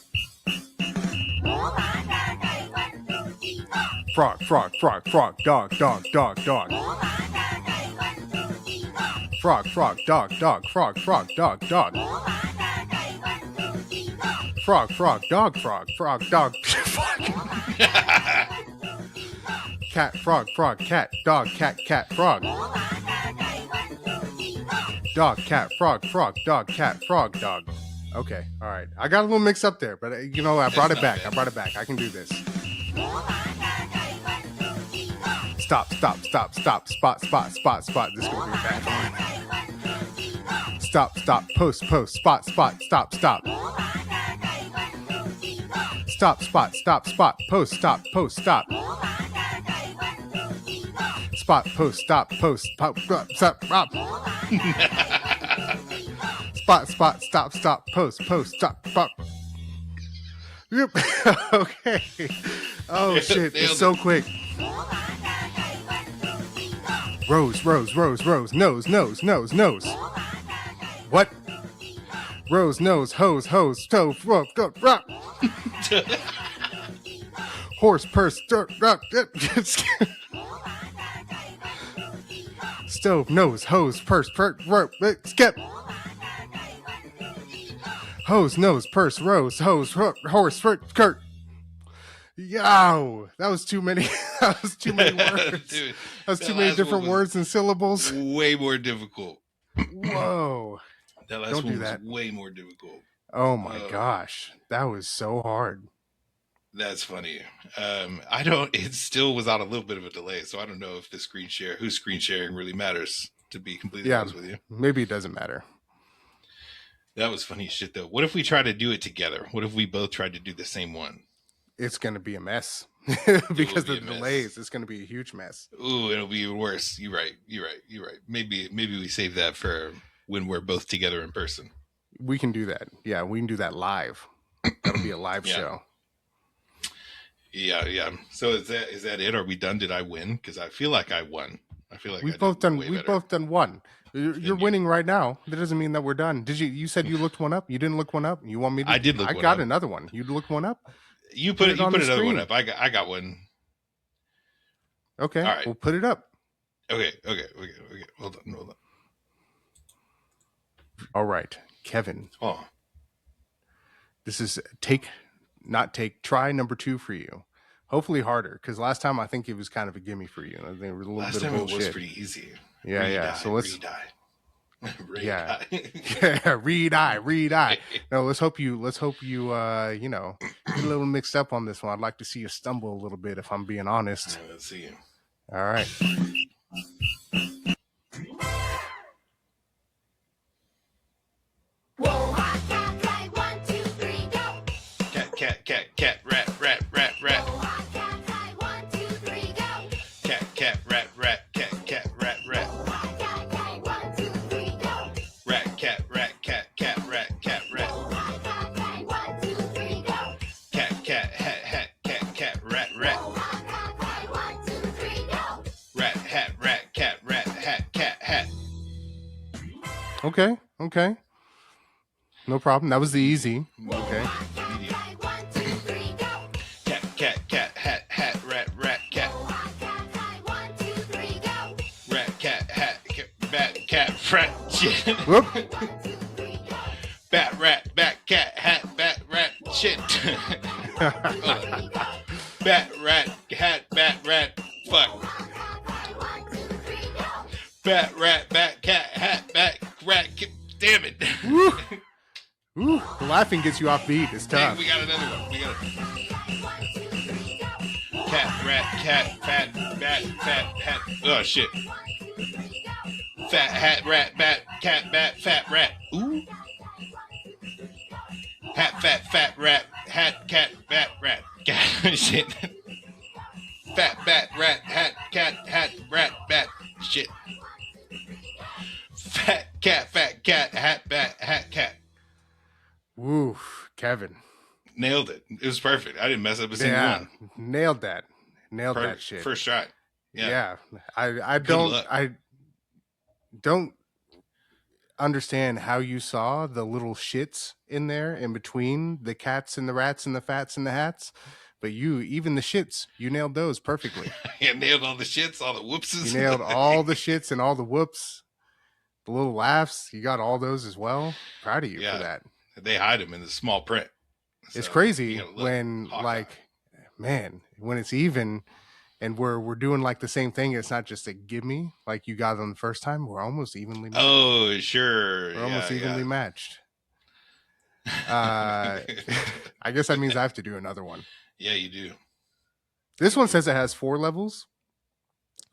Frog, frog, frog, frog, dog, dog, dog, dog. Frog, frog, dog, dog, frog, frog, dog, dog. Frog, frog, dog, frog, frog, dog. Cat, frog, frog, cat, dog, cat, cat, frog. Dog, cat, frog, frog, dog, cat, frog, dog. Okay, all right. I got a little mixed up there, but you know, I brought it back. I brought it back. I can do this. Stop, stop, stop, stop, spot, spot, spot, spot. This is going to be a bad one. Stop, stop, post, post, spot, spot, stop, stop. Stop, spot, stop, spot, post, stop, post, stop. Spot, post, stop, post, pop, stop, stop. Spot, spot, stop, stop, post, post, stop, stop. Yep. Okay. Oh, shit. It's so quick. Rose, rose, rose, rose, nose, nose, nose, nose. What? Rose, nose, hose, hose, stove, rope, rock. Horse, purse, dirt, rock. Stove, nose, hose, purse, rope, skip. Hose, nose, purse, rose, hose, horse, skirt. Yo, that was too many. That was too many words. Dude, that was too many different words and syllables. Way more difficult. Whoa. That last one was way more difficult. Oh my gosh. That was so hard. That's funny. It still was on a little bit of a delay, so I don't know if who's screen sharing really matters, to be completely honest with you. Maybe it doesn't matter. That was funny shit though. What if we try to do it together? What if we both tried to do the same one? It's going to be a mess because of the delays. It's going to be a huge mess. Ooh, it'll be worse. You're right. Maybe we save that for when we're both together in person. We can do that. Yeah, we can do that live. That'll be a live show. Yeah. So is that it? Are we done? Did I win? Because I feel like I won. I feel like we've both done one. You're winning right now. That doesn't mean that we're done. You said you looked one up? You didn't look one up? You want me to? I did look one up. I got another one. You looked one up? You put another one up. I got one. Okay. All right. We'll put it up. Okay. Hold on. All right. Kevin. Oh. This is try number 2 for you. Hopefully harder, because last time I think it was kind of a gimme for you. I think it was a little bit of bullshit. It was pretty easy. Yeah. So let's Re-die. Re-die. No, let's hope you get a little mixed up on this one. I'd like to see you stumble a little bit, if I'm being honest. Let's see. All right. Okay. No problem. That was the easy. Okay. Cat, hat, rat, cat. Rat, hat, cat, frat, shit. Whoop. Rat, cat, hat, rat, shit. Rat, hat, rat, fuck. Rat, cat, hat, rat, damn it. Woo. Ooh, the laughing gets you off beat. It's tough. Hey, we got another one. Cat, rat, hat. Oh, shit. Fat, hat, cat, fat, rat. Ooh. Hat, fat, rat, hat, cat, rat. Shit. Fat, rat, hat, rat, shit. Fat, cat, hat, cat. Woo, Kevin. Nailed it. It was perfect. I didn't mess up a single one. Nailed that. Nailed Perfect. that shit. First try. Yeah. I don't understand how you saw the little shits in there in between the cats and the rats and the fats and the hats. But even the shits, you nailed those perfectly. You nailed all the shits, all the whoopses. You nailed all the shits and all the whoops. The little laughs, you got all those as well. Proud of you for that. They hide them in the small print. So it's crazy when when it's even and we're doing like the same thing. It's not just a give me like you got on the first time. We're almost evenly matched. Oh, sure. We're almost evenly matched. I guess that means I have to do another one. Yeah, you do. This one says it has 4 levels.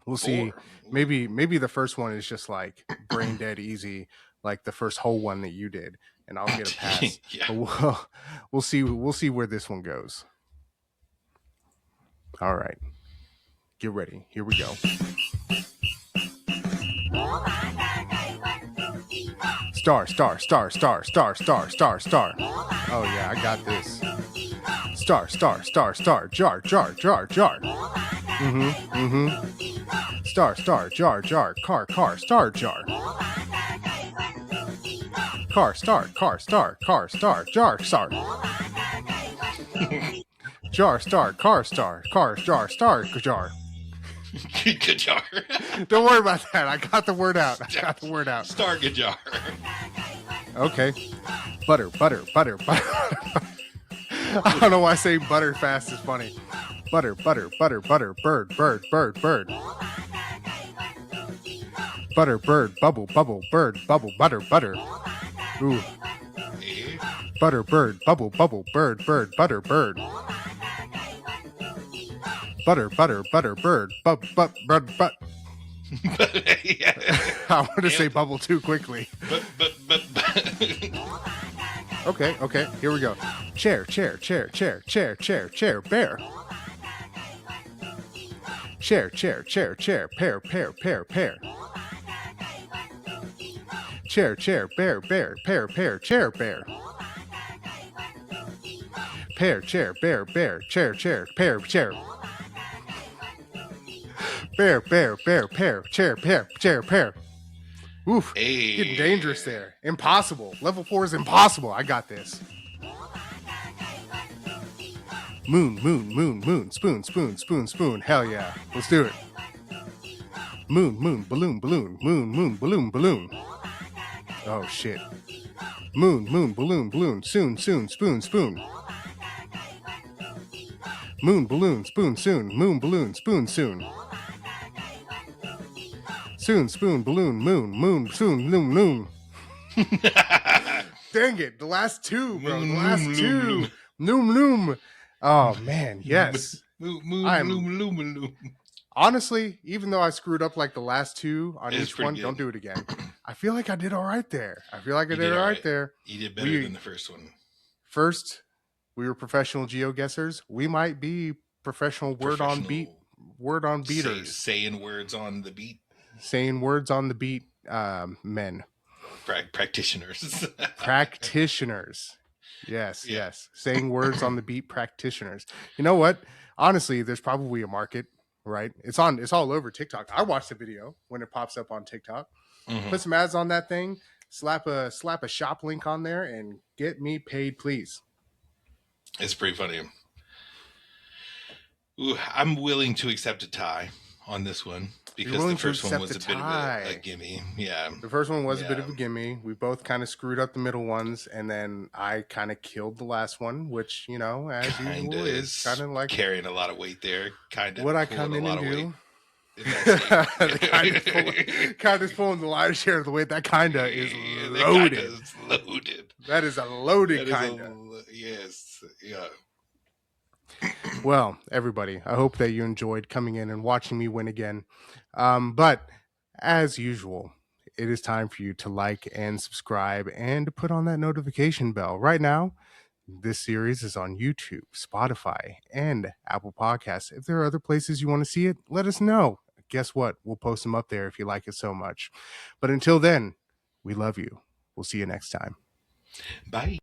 We'll see. Maybe the first one is just like brain dead easy, like the first whole one that you did, and I'll get a pass. But we'll see where this one goes. All right. Get ready. Here we go. Star. Oh yeah, I got this. Star. Jar. Star, jar. Car, star, jar. Car, star, jar, star. Jar, star, car, jar. Good jar. Don't worry about that. I got the word out. Star good jar. Okay. Butter. I don't know why saying butter fast is funny. Butter. Bird. Butter, bird, bubble, bird, bubble, butter. Ooh. Butter, bird, bubble, bird, butter, bird. Butter, bird, but. I wanted to say bubble too quickly. Okay, here we go. Chair, bear. Chair, pear. Chair, bear, pear, chair, bear. Pear, chair, bear, chair, pear, chair. Bear, pear, chair, pear. Oof, getting dangerous there. Impossible. Level 4 is impossible. I got this. Moon. Spoon. Hell yeah. Let's do it. Moon. Balloon. Oh shit. Moon. Balloon. Soon. Spoon. Moon, balloon, spoon, soon. Moon, balloon, spoon, soon. Soon, spoon, balloon, moon, soon, loom. Dang it. The last two, bro. Loom. Oh, man. Yes. Loom. Honestly, even though I screwed up like the last two on each one, good. Don't do it again. I feel like I did all right there. You did better than the first one. First, we were professional geo-guessers. We might be professional word on beaters. Saying words on the beat. Saying words on the beat, men. Practitioners. Practitioners. Yes. Saying words on the beat practitioners. You know what? Honestly, there's probably a market, right? It's all over TikTok. I watched the video when it pops up on TikTok. Mm-hmm. Put some ads on that thing. slap a shop link on there and get me paid, please. It's pretty funny. Ooh, I'm willing to accept a tie on this one because the first one was a bit of a gimme. Yeah. The first one was a bit of a gimme. We both kind of screwed up the middle ones, and then I kind of killed the last one, which, you know, as usual, is kind of like carrying a lot of weight there. Kind of what I come in and do. Kind of pulling the lion's share of the weight. That kind of is loaded. Loaded. That is a loaded kind of. Yes. Yeah. Well, everybody, I hope that you enjoyed coming in and watching me win again. But as usual, it is time for you to like and subscribe and to put on that notification bell. Right now, this series is on YouTube, Spotify, and Apple Podcasts. If there are other places you want to see it, let us know. Guess what? We'll post them up there if you like it so much. But until then, we love you. We'll see you next time. Bye.